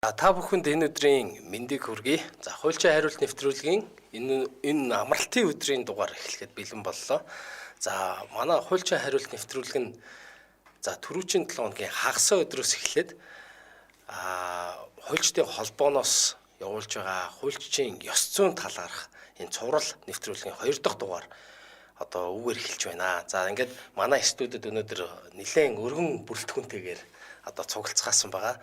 Та бүхэнд энэ өдрийн мэндийг хүргэе. За хуульчийн хариулт нэвтрүүлгийн энэ амралтын өдрийн дугаар эхлэхэд бэлэн боллоо. За манай хуульчийн хариулт нэвтрүүлэг нь түрүүчийн 7 хоногийн хагас өдрөөс эхлээд хуульчдын холбооноос явуулж байгаа хуульчийн ёс зүйн талаарх энэ цуврал нэвтрүүлгийн 2 дахь дугаар одоо үгээр эхэлж байна. За ингээд манай студид өнөөдөр нэлээд өргөн бүрэлдэхүүнтэйгээр одоо цуглацгаасан байгаа.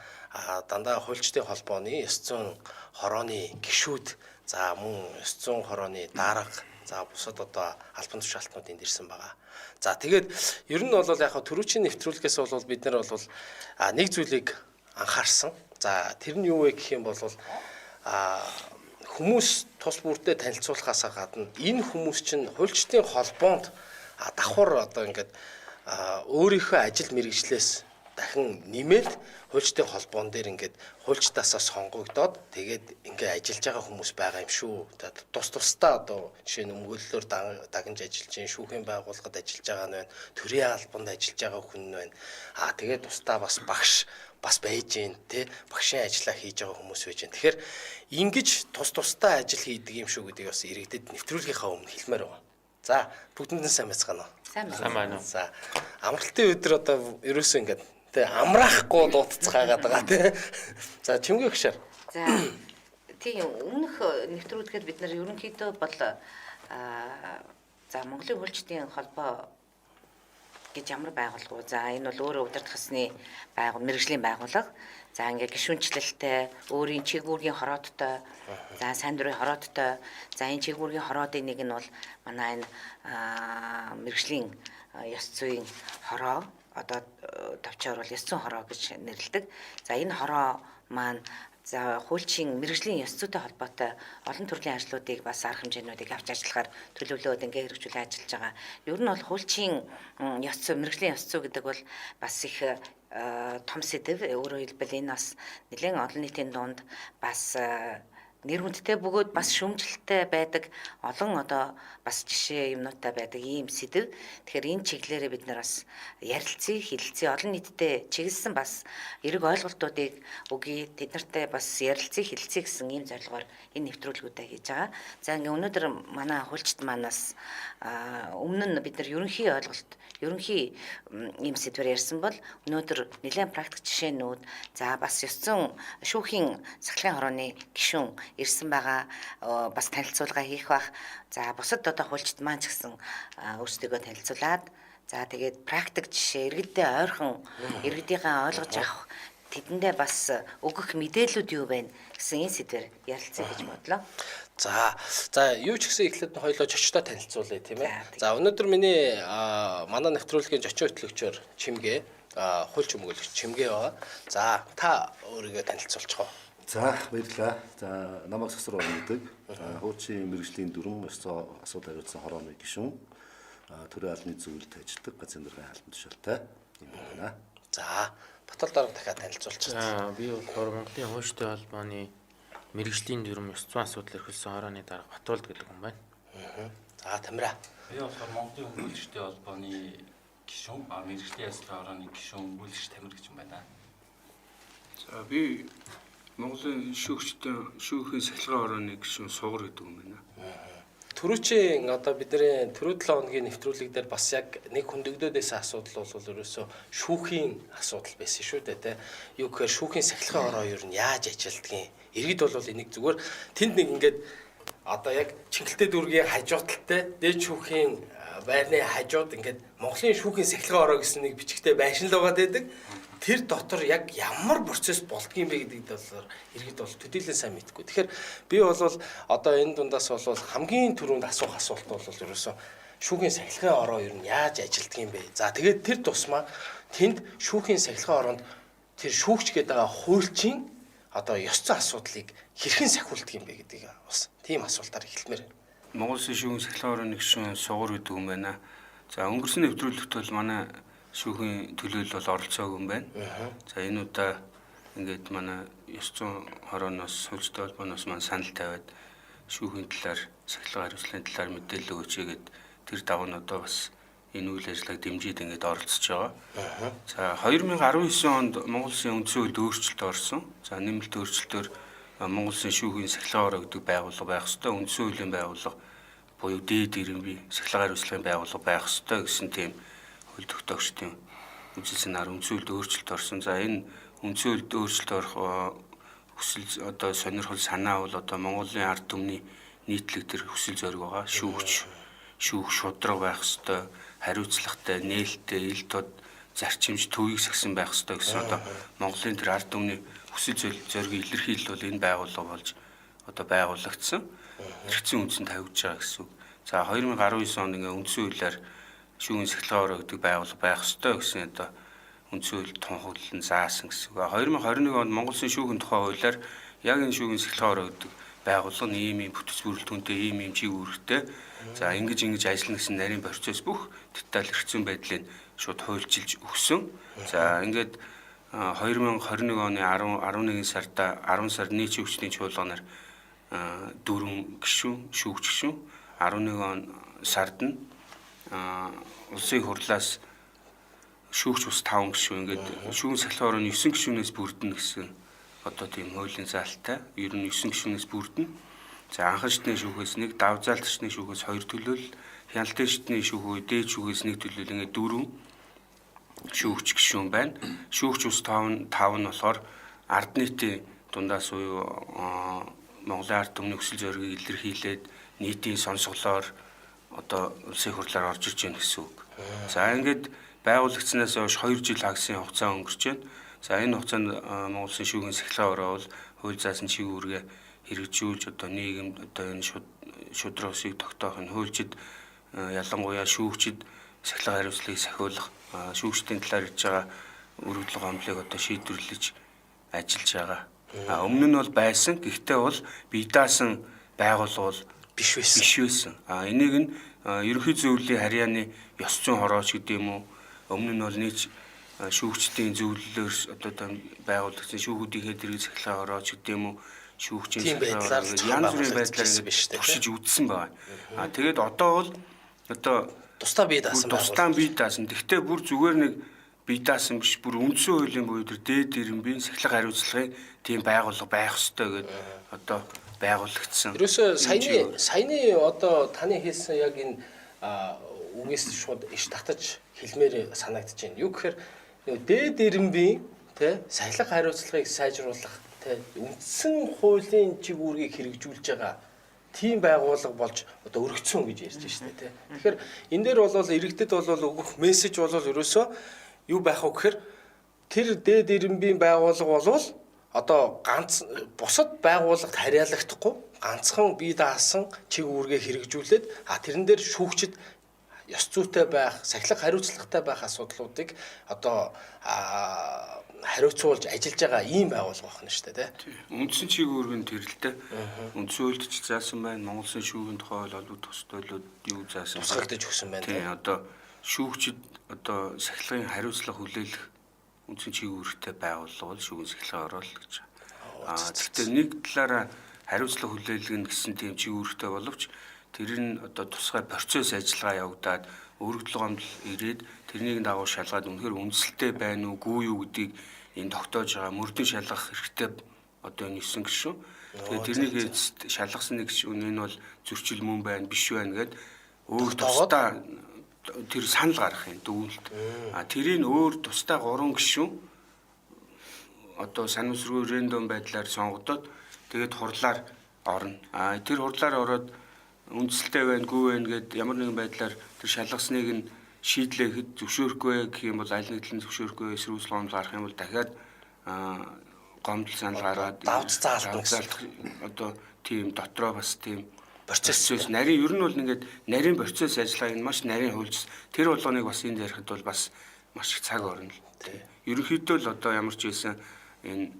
Дандаа хуульчдын холбооны ёс зүйн хорооны гишүүд, за мөн ёс зүйн хорооны дарга, за бусад одоо албан тушаалтнууд энд ирсэн байгаа. За тэгээд ер нь бол яг түрүүчийн нэвтрүүлгээс бол бид нар бол нэг зүйлийг анхаарсан. За тэр нь юу вэ гэх юм бол хүмүүс тус бүрдээ танилцуулахаас гадна энэ хүмүүс чинь хуульчдын холбоонд давхар одоо ингээд өөрийнхөө ажил мэргэжлээс дахин нэмээд хуульчдын холбоон дээр ингээд хуульчдаасаа сонгогдоод тэгээд ингээд ажиллаж байгаа хүмүүс байгаа юм шүү. Тусдаа одоо жишээ нь өмгөөллөөр дагнж ажиллаж байгаа шүүхийн байгууллагад ажиллаж байгаа нь байна. Төрийн албанд ажиллаж байгаа хүн нь байна. Тэгээд тусдаа бас багш бас байж гэн тэ багшийн ажиллаа хийж байгаа хүмүүс байж гэн. Тэгэхээр ингэж тусдаа ажил хийдэг юм шүү гэдгийг бас иргэдэд нэвтрүүлгийнхаа өмнө хэлмээр байна. За бүгдэнд нь сайн байцгаана уу? Сайн байна уу? За амралтын өдөр одоо ерөөсөө ингээд тэ амраахгүй дуудцгаагаад байгаа тий. За чимгээ гшаар. За тийм өмнөх нэвтрүүлгээд бид нар ерөнхийдөө бол Монголын хуульчдын холбоо гэж ямар байгууллага. За энэ бол өөрөө удирдах ёсны мэргэжлийн байгууллага. За ингээ гишүүнчлэлтэй, өөрийн чигүүргийн хороодтой, за сайн дурын хороодтой. За энэ чигүүргийн хороодын нэг нь бол манай энэ мэргэжлийн ёс зүйн хороо, одоо товчоор бол ёс зүйн хороо гэж нэрлэдэг. За энэ хороо маань за хуульчийн мэргэжлийн ёс зүйтэй холбоотой олон төрлийн ажлуудыг бас арга хэмжээнүүдийг авч ажиллахаар төлөвлөөд ингээ хэрэгжүүлээ ажиллаж байгаа. Ер нь бол хуульчийн ёс зүй, мэргэжлийн ёс зүй гэдэг бол бас их том сэдэв. Өөрөөр хэлбэл энэ бас нэлээд олон нийтийн дунд бас нэр хүндтэй бөгөөд бас шүүмжлэлтэй байдаг олон одоо бас жишээ юмнуудтай байдаг ийм сэдэв. Тэгэхээр энэ чиглэлээр бид нар бас ярилцъя, хэлэлцъя, олон нийтэд чиглэсэн бас эрэг ойлголтуудыг өгье. Тэд нартай бас ярилцъя, хэлэлцъя гэсэн ийм зорилгоор энэ нэвтрүүлгүүдээ хийж байгаа. За ингээ өнөөдөр манай хуульчид манаас өмнө нь бид нар ерөнхий ойлголт, ерөнхий ийм сэдвээр ярьсан бол өнөөдөр нэлээд практик жишээнүүд, за бас ёс зүйн шүүхийн сахлахын хорооны гишүүн ирсэн байгаа, бас танилцуулга хийх бах. За бусад одоо хуульчид маань ч гэсэн өөрсдөө танилцуулаад, за тэгээд практик жишээ иргэдэд ойрхон иргэдийнхээ ойлгож авах, тэдэндээ бас өгөх мэдээлүүд юу байна гэсэн энэ сэдвээр ярилцъя гэж бодлоо. За юу ч гэсэн эхлээд хоёулаа зочдоо танилцуулъя тийм ээ. За өнөөдөр миний манай нэвтрүүлгийн зочин хөтлөгчөөр Чимгээ, хуульч өмгөөлөгч Чимгээ байгаа. За та өөрийгөө танилцуулчих уу? За баярлалаа. За намайг Сасар гэдэг. Хуульчийн мэргэжлийн дүрм ёс зүйн асуудал хариуцсан хорооны гишүүн. Төрийн албаны зөвлөлд ажилладаг газрын даргын албан тушаалтай юм байна. За Батал дарга дахиад танилцуулчих. За би бол Монголын хуульчдын холбооны мэргэжлийн дүрм ёс зүйн асуудал эрхэлсэн хорооны дарга Батуулд гэдэг хүн байна. За Тамира. Би болохоор Монголын хуульчдын холбооны гишүүн, мэргэжлийн яслын хорооны гишүүн Бүлэгч Тамир гэж юм байна. За би Монголын шүүхийн сахилгын хорооны гишүүн Сугар гэдэг юм байна. Түрүүчийн одоо бидний түрүү 7 хоногийн нэвтрүүлэг дээр бас яг нэг хөндөгдөөдөөс асуудал бол ерөөсөө шүүхийн асуудал байсан шүү дээ тий. Юу гэхээр шүүхийн сахилгын хороо ер нь яаж ажилдгийг иргэд бол энийг зүгээр тэнд нэг ингээд одоо яг Чингэлтэй дүүргийн хажуудалтай дээд шүүхийн байрны хажууд ингээд Монголын шүүхийн сахилгын хороо гэсэн нэг бичгтэй байшин л байгаа байдаг. Тэр дотор яг ямар процесс болдгийм бэ гэдэгт бол иргэд бол төдийлөн сайн мэдгүй. Тэгэхээр би бол одоо энэ дундаас бол хамгийн түрүүнд асуух асуулт бол ерөөсөө шүүхийн сахилгын хороо ер нь яаж ажилддаг юм бэ? За тэгээд тэр тусмаа тэнд шүүхийн сахилгын оронд тэр шүүгч гэдэг хуульчийн одоо ёс зүйн асуудлыг хэрхэн сахиулдаг юм бэ гэдгийг бас тийм асуултаар эхэлмээр байна. Монгол шүүхийн сахилгын хорооны гишүүн Сугар гэдэг юм байна. За өнгөрсөн нэвтрүүлэгт бол манай шүүхийн төлөөлөл бол оролцоогүй юм байна. За энэ удаа ингээд манай ёс зүйн хорооноос хуульчдын холбооноос маань санал тавиад шүүхийн талаар, сахилгын хариуцлагын талаар мэдээлэл өгөөч гэгээд тэр давуу нь одоо бас энэ үйл ажиллагааг дэмжиж ингээд оролцож байгаа. За 2019 онд Монгол Улсын үндсэн хуулинд өөрчлөлт орсон. За нэмэлт өөрчлөлтөөр Монгол Улсын шүүхийн сахилгаан ороо гэдэг байгууллага байх ёстой. Үндсэн хуулийн байгууллага буюу дээд ирэмбий сахилгаан хариуцлагын байгууллага байх ёстой гэсэн тийм хууль тогтоогчдын үзүүлсэнээр үндсэн хуульд өөрчлөлт орсон. За энэ үндсэн хуульд өөрчлөлт орох хүсэл одоо сонирхол санаа бол одоо Монголын ард түмний нийтлэг төр хүсэл зориг байгаа. Шүүх шудраг байх ёстой, хариуцлагатай, нээлттэй, ил тод зарчимж төвийг сагсан байх ёстой гэсэн одоо Монголын тэр ард түмний хүсэл зоригийг илэрхийлэл бол энэ байгууллага болж одоо байгуулагдсан. Хэрэгцээ үндсэнд тавьж байгаа гэсэн үг. За 2019 онд ингээ үндсэн хуулиар шүүхийн сахилгаан ороо гэдэг байгууллага байх ёстой гэсэн одоо үндсэн хууль тунхаглан заасан гэсэн үг. 2021 онд Монгол Улсын шүүхийн тухай хуулиар яг энэ шүүхийн сахилгаан ороо гэдэг байгууллага нь ийм бүтэц бүрэлдэхүүнтэй ийм чиг үүрэгтэй. За ингэж ажиллана гэсэн нарийн процесс бүх деталь хэрэгцээ байдлыг шууд хуульчилж өгсөн. За ингээд 2021 оны 11 сарда 10 сард нийтийн хүчний чуулганаар 4 гишүүн, шүүгч гишүүн 11 он сард нь улсын хурлаас шүүгч ус 5 гишүүн ингээд шүүгэн сахилгаан орооны 9 гишүүнээс бүрдэнэ гэсэн одоо тийм хуулийн заалтай. Ер нь 9 гишүүнээс бүрдэнэ. За анхан шатны шүүхээс 1, давзаалт шатны шүүхээс 2 төлөөлөл, хяналтын шатны шүүхөө дээд шүүхээс 1 төлөөлөл ингээд 4 шүүгч гишүүн байна. Шүүгч ус 5 нь болохоор ард нийтийн дундаас буюу Монголын ард түмний хүсэл зоригийг илэрхийлээд нийтийн сонсголоор одоо улсын хурлаар орж ирж байна гэсэн үг. За ингээд байгуулагдсанаас хойш 2 жил хагасын хугацаа өнгөрч байна. За энэ хугацаанд Монгол Улсын шүүхийн сахилгаан ороо бол хууль заасан чиг үүргээ хэрэгжүүлж одоо нийгэмд одоо энэ шудраг усыг тогтоох энэ хуульчид ялангуяа шүүгчид сахилгаан хариуцлагыг сахиулах шүүгчдийн талаар хийж байгаа өргөдлөг гомдлыг одоо шийдвэрлэж ажиллаж байгаа. Өмнө нь бол байсан. Гэхдээ бол бие даасан байгууллага бол биш байсан. Энийг нь ерөнхий зөвлөлийн харьяаны ёс зүйн хорооч гэдэг юм уу? Өмнө нь бол нийт шүүгчдийн зөвлөлөөр одоо байгуулагдсан шүүхүүдийнхээ дэргэд сахилгаан хорооч гэдэг юм уу? Шүүгчийн сахилгаан янз бүрийн байдлаар туршиж үзсэн байна. Тэгээд одоо бол одоо тусдаа бие даасан. Гэхдээ бүр зүгээр нэг бие даасан биш, бүр үндсэн хуулийн буюу тэр дээд ирэмбийн сахилгаан хариуцлагын тийм байгууллага байх ёстой гэдэг одоо байгуулагдсан. Ерөөсөө саяны одоо таны хэлсэн яг энэ үгээс шууд иш татаж хэлмээр санагдаж байна. Юу гэхээр дээд ирэмбийн сахилгаан хариуцлагыг сайжруулах үндсэн хуулийн чиг үүргийг хэрэгжүүлж байгаа тийм байгууллага болж одоо өргөцсөн гэж ярьж байна шүү дээ. Тэгэхээр энэ дээр бол иргэдэд бол өгөх мессеж бол ерөөсөө юу байх вэ гэхээр тэр дээд ирэмбийн байгууллага бол одоо ганц бусад байгууллагад харьяалагдахгүй ганцхан бие даасан чиг үүргээ хэрэгжүүлээд тэрэн дээр шүүгчид ёс зүйтэй байх, сахилга хариуцлагатай байх асуудлуудыг одоо хариуцуулж ажиллаж байгаа ийм байгууллага байна шүү дээ, тийм. Үндсэн чиг үүргийн тэрэлтэй үндсэн хуульд ч заасан байна. Монгол Улсын шүүхийн тухай олбог төсөөлөд юу заасан байна? Тусгагдаж өгсөн байна. Тийм, одоо шүүгчид одоо сахилгын хариуцлага хүлээлгэх үндсэн чиг үүрэгтэй байгууллага бол шүүгэн сахилгаан орол гэж байна. Гэхдээ нэг талаараа хариуцлага хүлээлгэн гэсэн тийм чиг үүрэгтэй боловч тэр нь одоо тусгай процесс ажиллагаа явагдаад өргөдлөг гомдол ирээд тэрнийг дагуу шалгаад үнэхээр үндэслэлтэй байна уугүй юу гэдгийг энэ тогтоож байгаа мөрдөн шалгах хэрэгтэй одоо энэ 9 гишүүн. Тэгээд тэрнийг шалгасан нэг гишүүн энэ бол зөрчил мөн байна биш байна гэд өөр тусдаа тэр санал гаргах юм дүгнэлт. Тэрийг өөр тусдаа 3 гишүүн одоо санамсргүй рандом байдлаар сонгогдоод тэгээд хурлаар орно. Тэр хурлаар ороод үндэслэлтэй байна, гүй байна гэд ямар нэгэн байдлаар тэр шалгасныг нь шийдлэхэд зөвшөөрөхгүй гэх юм бол аль нэг талын зөвшөөрөхгүй эсрүүл гомдол гарах юм бол дахиад гомдол санал гаргаад давцаалт одоо тийм дотроо бас тийм процесс нарийн ер нь бол ингээд нарийн процесс ажиллагааг нь маш нарийн хуульч тэр болгоныг бас энд ярихад бол бас маш их цаг орно л тийм. Ерөнхийдөө л одоо ямар ч байсан энэ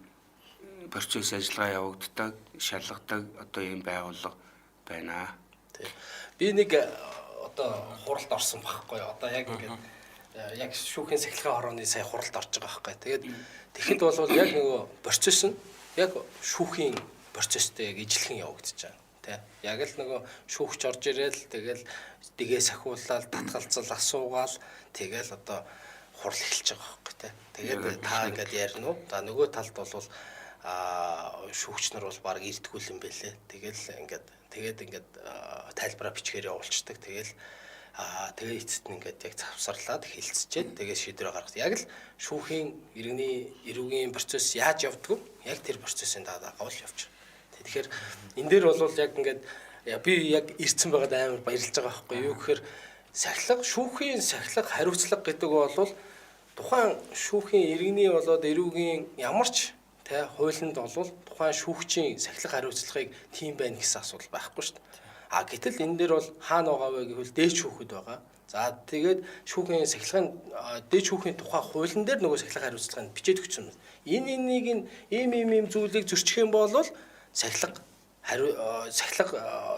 процесс ажиллагаа явагддаг, шалгадаг одоо ийм байгууллага байна. Би нэг одоо хуралд орсон байхгүй одоо яг ингээд яг шүүхийн сахилгаан хорооны сая хуралд орж байгаа байхгүй. Тэгээд тэгэхэд бол яг нөгөө процесс нь яг шүүхийн процесстэй яг ижилхэн явагдаж байгаа. Тэ. Яг л нөгөө шүүгч орж ирэл тэгэл дэгээ сахиулаад татгалзал асуугаал тэгэл одоо хурал эхэлж байгаа байхгүй тэ. Тэгээд та ингээд ярина уу? За нөгөө талд бол шүүгч нар бол баг ирдгүүл юм бэлээ. Тэгээд ингээд тайлбараа бичгээр явуулцдаг. Тэгээд эцэст нь ингээд яг завсарлаад хилцчихэд тэгээд шийдвэрээ гаргах. Яг л шүүхийн эрүүгийн процесс яаж явдг вэ? Яг тэр процессын дагавал явж байгаа. Тэгэхээр энэ дээр бол яг ингээд би яг ирсэн байгаад амар баярлж байгаа байхгүй юу гэхээр шүүхийн сахилга хариуцлага гэдэг бол тухайн шүүхийн иргэний болоод эрүүгийн ямар ч тэ хуулинд бол тухайн шүүгчийн сахилга хариуцлагыг тийм байна гэсэн асуудал байхгүй шүү дээ. Гэтэл энэ дээр бол хаана байгаа вэ гэвэл дээд шүүхэд байгаа. За тэгээд шүүхийн сахилгын дээд шүүхийн тухай хуулийн дээр нөгөө сахилга хариуцлагыг бичээд өгсөн юм. Энийг ийм зүйлийг зөрчих юм бол сахилга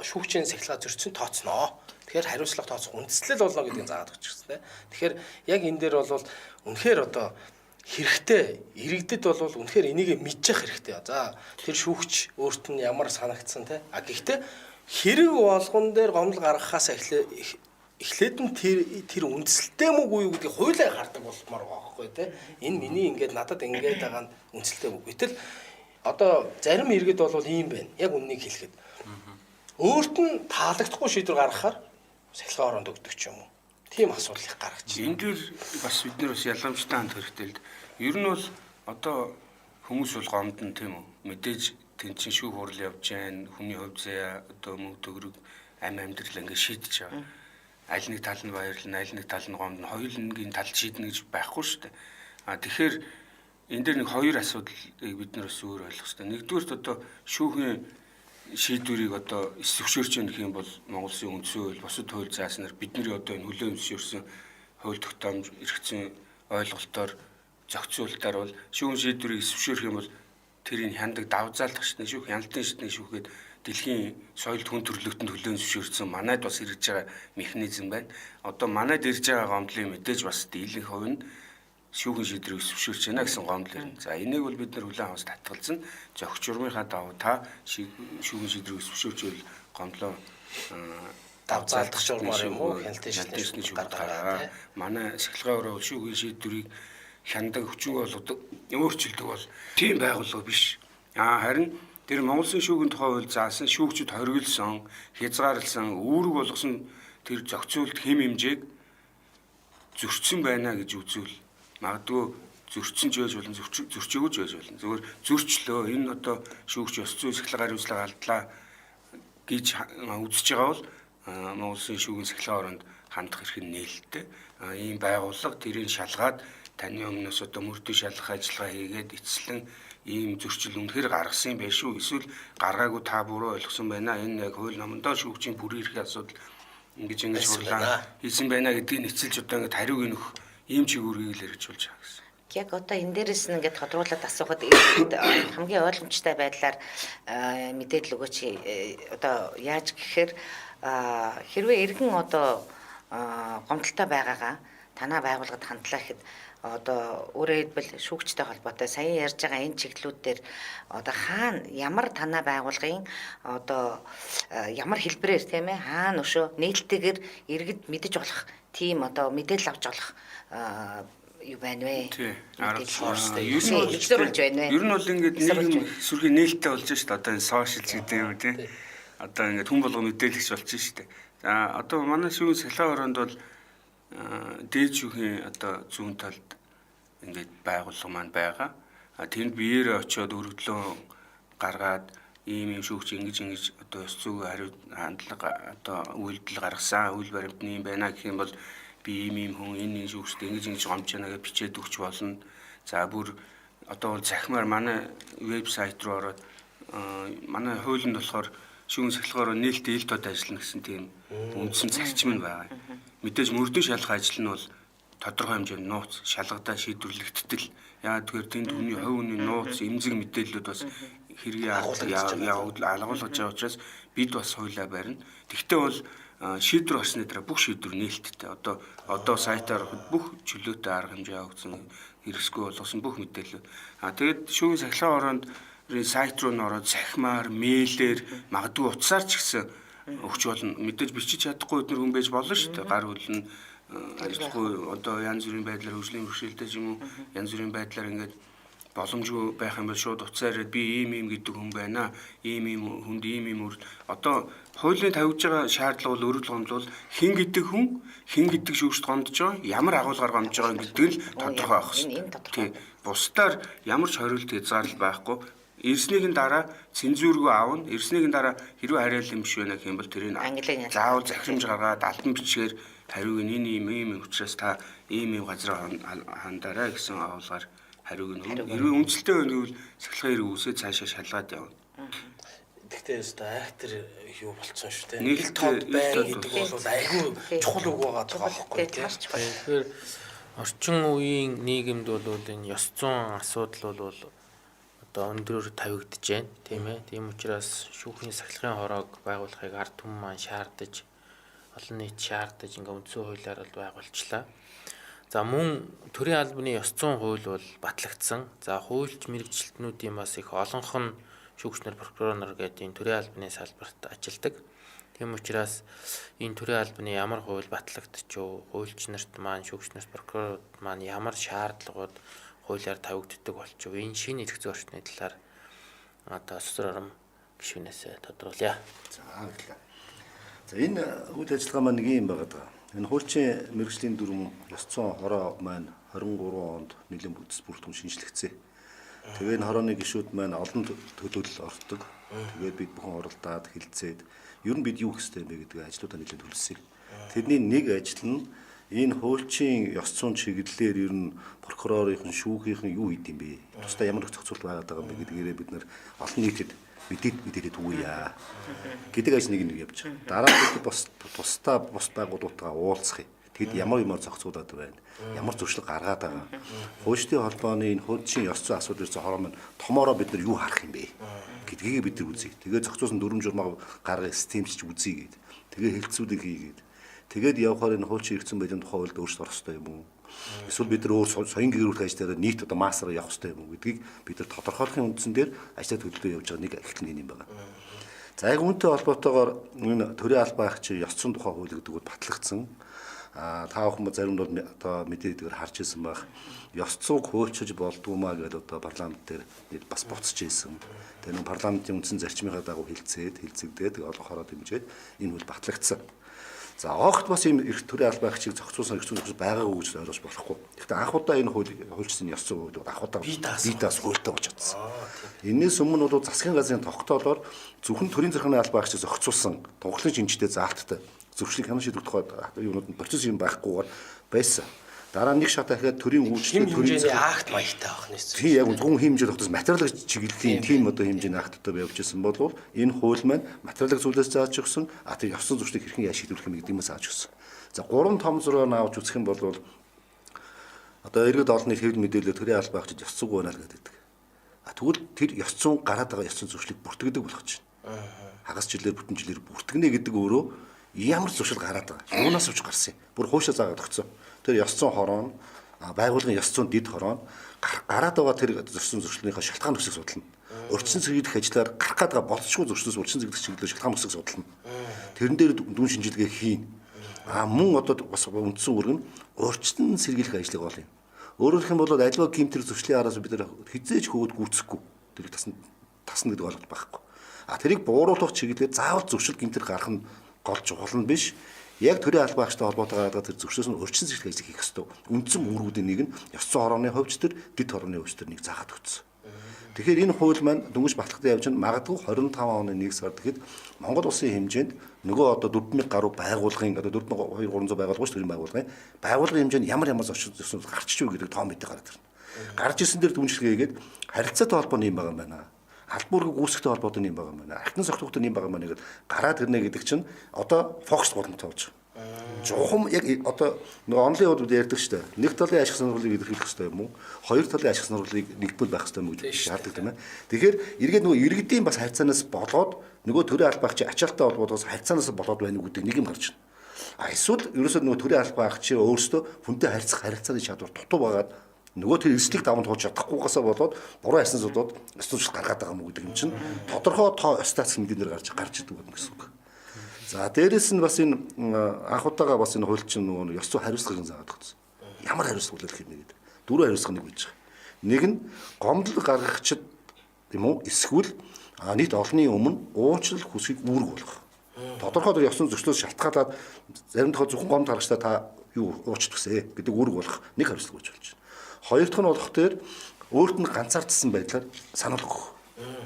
шүүгчийн сахилгаа зөрчсөн тооцноо. Тэгэхээр хариуцлага тооцох үндслэл болно гэдгийг заагаад өгч гэсэн. Тэгэхээр яг энэ дээр бол үнэхээр одоо хэрэгтэй иргэдэд бол үнэхээр энийг мэдчих хэрэгтэй. За тэр шүүгч өөрт нь ямар санагдсан те. Гэхдээ хэрэг болгон дээр гомдол гаргахаас эхлээд нь тэр үндсэлтэй мүү үгүй юу гэдгийг хуулиар гардаг болмоор байгаа байхгүй те. Энэ миний ингээд надад ингээд байгаа нь үндсэлтэй мүү. Гэтэл одоо зарим иргэд бол ийм байна. Яг үннийг хэлэхэд. Өөрт нь таалагдахгүй шийдвэр гаргахаар сахилгын оронд өгдөг ч юм уу. Тийм асуудал их гаргачих. Энд дээр бас бид нэр бас ялгамжтай ханд хэрэгтэй л. Ер нь бол одоо хүмүүс бол гомдно тийм үү. Мэдээж тэн чин шүүх хурал явж гэн хүний хувь заяа одоо мөнгө төгрөг амьдрал ингээд шийдэж байгаа. Аль нэг тал нь баярлна, аль нэг тал нь гомдно. Хоёулангийн талд шийднэ гэж байхгүй шүү дээ. Тэгэхээр энэ дээр нэг хоёр асуудлыг бид нар бас өөр ойлгох хэрэгтэй. Нэгдүгээрт одоо шүүхийн шийдвэрийг одоо зөвшөөрч яах юм бол Монгол Улсын үндсэн хууль, бусад хууль зааснаар бидний одоо энэ хүлээн зөвшөөрсөн хууль тогтоомж эргэцсэн ойлголтоор зохицуулалтаар бол шүүхийн шийдвэрийг зөвшөөрөх юм бол тэрийг хяндаг давзаалдах шатны шүүх, хяналтын шатны шүүхэд дэлхийн соёлт хүн төрөлхтөнд хүлээн зөвшөөрсөн манайд бас ирж байгаа механизм байна. Одоо манайд ирж байгаа гомдлын мэдээж бас дийлэнх хувь нь шүүхийн шийдвэрийг зөвшөөрч байна гэсэн гомдол ирнэ. За энийг бол бид нар хүлээн аваас татгалзан зохиц журмынхаа давуу та шүүхийн шийдвэрийг зөвшөөрчвөл гомдлоо давзаалдах журмаар юм уу хяналтын шатны шүүх гаргаа. Манай сахилгын ороо шүүхийн шийдвэрийг хяндаг хүчин болгодог өөрчлөлдөг бол тийм байгууллага биш. Харин тэр Монгол Улсын шүүхийн тухай хууль заасан шүүгчид хоригдсон, хязгаарлсан, үүрэг болгосон тэр зохицуулт хэм хэмжээг зөрчсөн байна гэж үзвэл магадгүй зөрчсөн ч байж болно, зөрчөөгүй ч байж болно. Зөвхөн зөрчлөө энэ одоо шүүгч ёс зүйн сахилгын хариуцлага алдлаа гэж үзэж байгаа бол Монгол Улсын шүүхийн сахилгын оронд хандах эрх нь нээлттэй. Ийм байгууллага тэрийг шалгаад таны өмнөөс одоо мөрдөө шалгах ажиллагаа хийгээд эцэслэн ийм зөрчил үнэхээр гаргасан юм байна шүү. Эсвэл гаргаагүй та буруу ойлгосон байна. Энэ яг хууль номондоо шүүгчийн бүрийн эрхийн асуудал ингэж хурлаа хийсэн байна гэдгийг нэцэлж одоо ингэ хариуг өгөх ийм чигүүрийг л хэрэгжүүлж байгаа гэсэн. Яг одоо энэ дээрээс нь ингээд тодруулаад асуухад хамгийн ойлгомжтой байдлаар мэдээлэл өгөөч. Одоо яаж гэхээр хэрвээ иргэн одоо гомдолтой байгаагаа танаа байгууллагад хандлаа гэхэд одоо өөрөөр хэлбэл шүүгчтэй холбоотой сая ярьж байгаа энэ чиглэлүүд дээр одоо хаана ямар танаа байгууллагын одоо ямар хэлбэрээр тийм ээ хаана өшөө нээлттэйгээр иргэд мэдэж болох тийм одоо мэдээлэл авч болох юу байна вэ? Тийм. Ер нь бол ингээд нийгэм сүргийн нээлттэй болж шүү дээ. Одоо энэ сошиал гэдэг юм тийм. Одоо ингээд хүн болго мэдээлэгч болж шүү дээ. За одоо манай шүүхийн сахилгын ороонд бол дээд шүүхийн одоо зүүн талд ингээд байгууллага маань байгаа. Тэнд биеэрээ очиод өргөдлөө гаргаад ийм шүүгч ингэж одоо ёс зүйн хариу хандлага одоо үйлдэл гаргасан, үйл баримтны юм байна гэх юм бол би ийм хүн энэ шүүгчтэй ингэж гомж яана гэж бичээд өгч болно. За бүр одоо захимаар манай вебсайт руу ороод манай хуулинд болохоор шүүхийн сахилгаар нээлттэй ил тод ажиллана гэсэн тийм үндсэн зарчим нь байгаа. Мэдээж мөрдөө шалгах ажил нь бол тодорхой хэмжээнд нууц шалгадаа шийдвэрлэгддэг. Яагаад тэгэхээр тэнд хүний хувь хүний нууц эмзэг мэдээллүүд бас хэрэг алгуулж байгаа учраас бид бас хуулиа барина. Тэгвэл бол шийдвэр гарсны дараа бүх шийдвэр нээлттэй. Одоо сайтаар бүх чөлөөтэй арга хэмжээ авагдсан хэрэгсгүй болгосон бүх мэдээлэл. Тэгээд шүүхийн сахилгын ороонд сайт руу н ороод цахимаар, мэйлээр, магадгүй утсаар ч гэсэн өгч болно. Мэдээж бичиж чадахгүй хүн байж болно шүү дээ. Гар хөл нь ажиллахгүй одоо янз бүрийн байдлаар хөгжлийн бэрхшээлтэй юм уу янз бүрийн байдлаар ингээд боломжгүй байх юм бол шууд утсаар би ийм гэдэг хүн байна. Ийм хүнд ийм одоо хуулийн тавьж байгаа шаардлага бол өөрөөр хэлбэл хин гэдэг хүн хин гэдэг шүүгчд гомдож байгаа ямар агуулгаар гомдож байгаа гэдэг нь тодорхой байх хэрэгтэй. Тийм. Бусдаар ямар ч хориолт хязгаарлал байхгүй. Ирснийхэн дараа цензургүй аавна. Ирснийхэн дараа хэрвээ хариалт юм биш байна гэх юм бол тэрийг заавал захирамж гаргаад алтан бичгээр хариуг нь ийм учраас та ийм газар хандаарай гэсэн агуулгаар хариуг нь хэрвээ үнэлэлтэй байна гэвэл сахилгын хэрэг үсээ цаашаа шалгаад явна. Гэхдээ өстө актер юу болцсон шүү дээ. Нэг тод байна гэдэг бол айгүй чухал үг байгаа тохиолдохгүй тийм. Тэгэхээр орчин үеийн нийгэмд бол энэ ёс зүйн асуудал бол одоо өндөр тавигдж байна тийм ээ. Тийм учраас шүүхийн сахилгын хороог байгуулахыг ард түмэн маань шаардаж олон нийт шаардаж ингээ үндсэн хуулиар бол байгуулчлаа. За мөн төрийн албаны ёс зүйн хууль бол батлагдсан. За хуульч мэрэгчлэтнүүдийн бас их олонх нь шүүгчнэр прокурор гэдэг энэ төрийн албаны салбарт ажилладаг. Тийм учраас энэ төрийн албаны ямар хууль батлагдчихв, хуульч нарт маань шүүгчнэрт прокурорууд маань ямар шаардлагууд хуулиар тавигддаг болчихв. Энэ шинэ эрх зүйн орчны талаар одоо Сүсэр Ором гишүүнээс тодруулъя. За баярлалаа. За энэ үйл ажиллагаа маань нэг юм байгаа. Энэ хуульчийн мэргэжлийн дүрм ёс зүйн хороо маань 23 онд нийлэн бүртгэн шинжлэгцээ. Тэгээ энэ хорооны гишүүд маань олон төлөөлөл ордог. Тэгээд бид бүхэн оролдоод хилцээд ер нь бид юу хийх ёстой юм бэ гэдэг ажлуудаа нэлээд төлөвлөсөн. Тэрний нэг ажил нь энэ хуульчийн ёс зүйн чиглэлээр ер нь прокурорын шүүхийн юу хийд юм бэ? Тусдаа ямар их зохицуулт байгаад байгаа юм бэ гэдгээрээ бид нар олон нийтэд мэдээд үгүйя гэдэг ажил нэг явж байгаа. Дараа нь тусдаа бус байгууллагатайгаа уулзах юм. Тэгэд ямар зохицуулаад байна? Ямар зуршлаг гаргаад байгаа? Хуульчдын холбооны энэ хуульчийн ёс зүйн асуудлын хороо маань томоороо бид нар юу харах юм бэ гэдгийг бид нар үзье. Тэгээ зохицуулсан дүрм журмаа гаргах системч үзье гээд. Тэгээ хэлцүүдийг хийгээд. Тэгээд явахаар энэ хуульчийн хэрэгцэн байдлын тухай хуульд өөрчлөлт орох хэрэгтэй юм уу? Эсвэл бид нар өөр соён гэрүүлэх ажлаараа нийт одоо массаар явах хэрэгтэй юм уу гэдгийг бид нар тодорхойлохын үндсэн дээр ажлаа төлөвлөө явж байгаа нэг эхлэн юм байна. За яг үүнтэй холбоотойгоор энэ төрийн албан агчийн ёс зүйн тухай хууль гэдэг нь батлагдсан. Та бүхэн зарим нь одоо мэдээдгээр харж ирсэн байх. Ёс зүйг хуульчиж болдгоо маа гэдэг одоо парламент дээр бас буцаж ирсэн. Тэгээ нэг парламентын үндсэн зарчмынхаа дагуу хилцэгдээд олон хороо дэмжиж энэ хууль батлагдсан. За огт бас ийм их төрийн албан агчийг зохицуулсан байгаагүй гэж ойлгож болохгүй. Гэхдээ анх удаа энэ хуульчсан ёс зүйн хуулийг анх удаа бидаас хуультай болж чадсан. Энээс өмнө бол засгийн газрын тогтоолоор зөвхөн төрийн захиргааны албан агчийг зохицуулсан тунхаглын шинжтэй заалттай зөвшлийг хянан шийдвэр тухайд юунууд нь процесс юм байхгүйгээр байсан. Дараа нэг шат дахиад төрийн үйлчлэл хэмжээний акт маягтай авах нь. Тийм яг зөвхөн хэмжээ тогтсон материалын чиглэлийн тийм одоо хэмжээний акттай явж ирсэн бол энэ хууль маань материалын зүйлээс зааж өгсөн тэр ёсон зуршлыг хэрхэн яаж шийдвэрлэх юм гэдгийгээс зааж өгсөн. За 3 том зураг авч үзэх юм бол одоо иргэд олонний хэвлэл мэдээлэл төрийн албан агчид ёс зүйг байна л гэдэг. Тэгвэл тэр ёс зүйн гараад байгаа ёсон зуршлыг бүртгэдэг болох чинь. Хагас жилээр бүтэн жилээр бүртгэнэ гэдэг өөрөө ямар зуршил гараад байгаа. Юунаас авч гарсан юм? Бүр хуушаа заагаад өгсөн. Тэр ёс зүйн хороо, байгууллагын ёс зүйн дэд хороо гараад байгаа тэр зуршлынхаа шалтгаан өсөх судална. Өрчсөн цэглэх ажлаар гарах гээд байгаа болцсохгүй зуршлаас өрчсөн цэглэх чиглэлээр шалтгаан өсөх судална. Тэрэн дээр дүн шинжилгээ хийн. Мөн одоо бас үндсэн үүрэг нь өрчсөн сэргийлэх ажлыг бол юм. Өөрөөр хэлэх юм бол аливаа гимтэр зуршлын араас бид нар хизээж хөвөд гүйцэхгүй. Тэр тасна гэдэг ойлголт байхгүй. Тэрийг бууруулах чиглэлээр заавал зуршил гимтэр гарах нь гол чухал нь биш. Яг төрийн албан агчтай холбоотойгоор тэр зөрчилөөс нь өрчин зэрэг ажил хийх ёстой. Үндсэн үүргүүдийн нэг нь ёс зүйн хорооны хувьч төр, дэд хорооны хувьч төр нэг заагаад өгсөн. Тэгэхээр энэ хууль маань дөнгөж батлагдсан явж магадгүй 25 оны 1 сард гэхэд Монгол улсын хэмжээнд нөгөө одоо 4000 гаруй байгууллагын одоо 4200 байгуулга шүү төрийн байгууллагын хэмжээнд ямар зочид зөсөн гарчиж юу гэдэг том мэдээ гараад ирнэ. Гарч ирсэн дээр дүнжлэгээгээд харилцаатай холбооны юм байгаа юм байна. Албаургыг үүсгэхтэй холбоотой юм байгаа юм байна. Архитын сохтогтой юм байгаа юм байна гэдэг гараад ирнэ гэдэг чинь одоо фокус боломжтой болж байгаа. Жухам яг одоо нөгөө онлын хувьд ярьдаг шүү дээ. Нэг талын ашиг сонирхлыг илэрхийлэх хэрэгтэй юм уу? Хоёр талын ашиг сонирхлыг нэгдмэл байх хэрэгтэй юм гэж шаарддаг тийм ээ. Тэгэхээр эргээд нөгөө иргэдийн бас харьцаанаас болоод нөгөө төрийн албан агчийн ачаалттай холбоотойгоос харьцаанаас болоод байна гэдэг нэг юм гарч байна. Эсвэл ерөөсөө нөгөө төрийн албан агчийн өөрсдөө хүнтэй харьцах харилцааны чадвар дутуу байгаад Нөгөө тэр эслийг даван туулж чадахгүйгээсээ болоод буруу хайсан судууд ёс зүйчлэл гаргаад байгаа юм гэдэг юм чинь тодорхой тоо статус мэдээлэлээр гарч идэг байна гэсэн үг. За дээрэс нь бас энэ анх удаага бас энэ хууль чинь нөгөө ёс зүй хариуцлагыг заадаг гэсэн. Ямар хариуцлага үлээх юм бэ гэдэг. Дөрвөн хариуцлага нэг байж байгаа. Нэг нь гомдол гаргагчид юм уу эсвэл нийт олонний өмнө уучлал хүсгийг үүрэг болгох. Тодорхой ёс зүйн зөрчлөөс шалтгаалаад зарим тохиолдолд зөвхөн гомдол гаргачдаа та юу уучлах вэ гэдэг үүрэг болгох нэг хариуцлага гэж болж байна. Хоёр дахь нь болох дээр өөрт нь ганцаардсан байдлаар санал өгөх.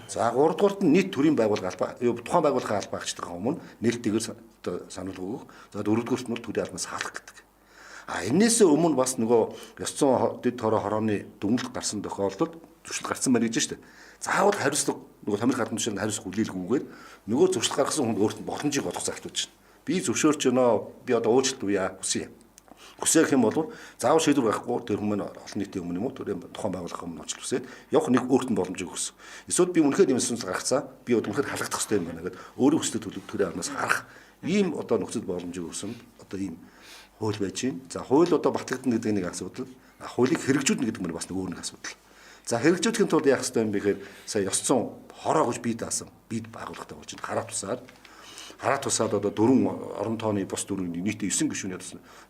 За гуравдугаарт нь нийт төрийн байгууллага албаа тухайн байгууллагын албаа агчдаа өмнө нээлттэйгээр санал өгөх. За дөрөвдүгээрт нь бол төрийн албаас хаалах гэдэг. Энээс өмнө бас нөгөө ёс зүйн дэд хороо хорооны дүгнэлт гарсан тохиолдолд зөрчил гарсан байна гэж байна шүү дээ. Заавал хариуцлага нөгөө Тамирын гадны түвшинд хариуцлага хүлээлгүйгээр нөгөө зөрчил гаргасан хүнд өөрт нь боломжийг олгох загтуулж байна. Би зөвшөөрч байна. Би одоо уучлалт үе хүсье. Хүсэх юм бол заавал шийдвэр гаргахгүй тэр хүмүүс олон нийтийн өмнө юм уу тэр тухайн байгууллагын өмнө уучлалт хүсээд явах нэг өөрт нь боломжийг өгсөн. Эсвэл би үнэхээр юм сүнс гаргацаа би үнэхээр халагдах хэрэгтэй юм байна гэдэг өөрийн хүсэлт төлөв төрийн албаас харах ийм одоо нөхцөл боломжийг өгсөн одоо ийм хууль байж байна. За хууль одоо батлагдана гэдэг нэг асуудал. Хуулийг хэрэгжүүлнэ гэдэг нь бас нэг өөр нэг асуудал. За хэрэгжүүлэхийн тулд яах хэрэгтэй юм бэ гэхээр сая ёс зүйн хороо гэж бий даасан бид байгууллагатай болж байна. Хараа тусаад одоо 4 орон тооны бус дөрвийн нийтээ 9 гишүүний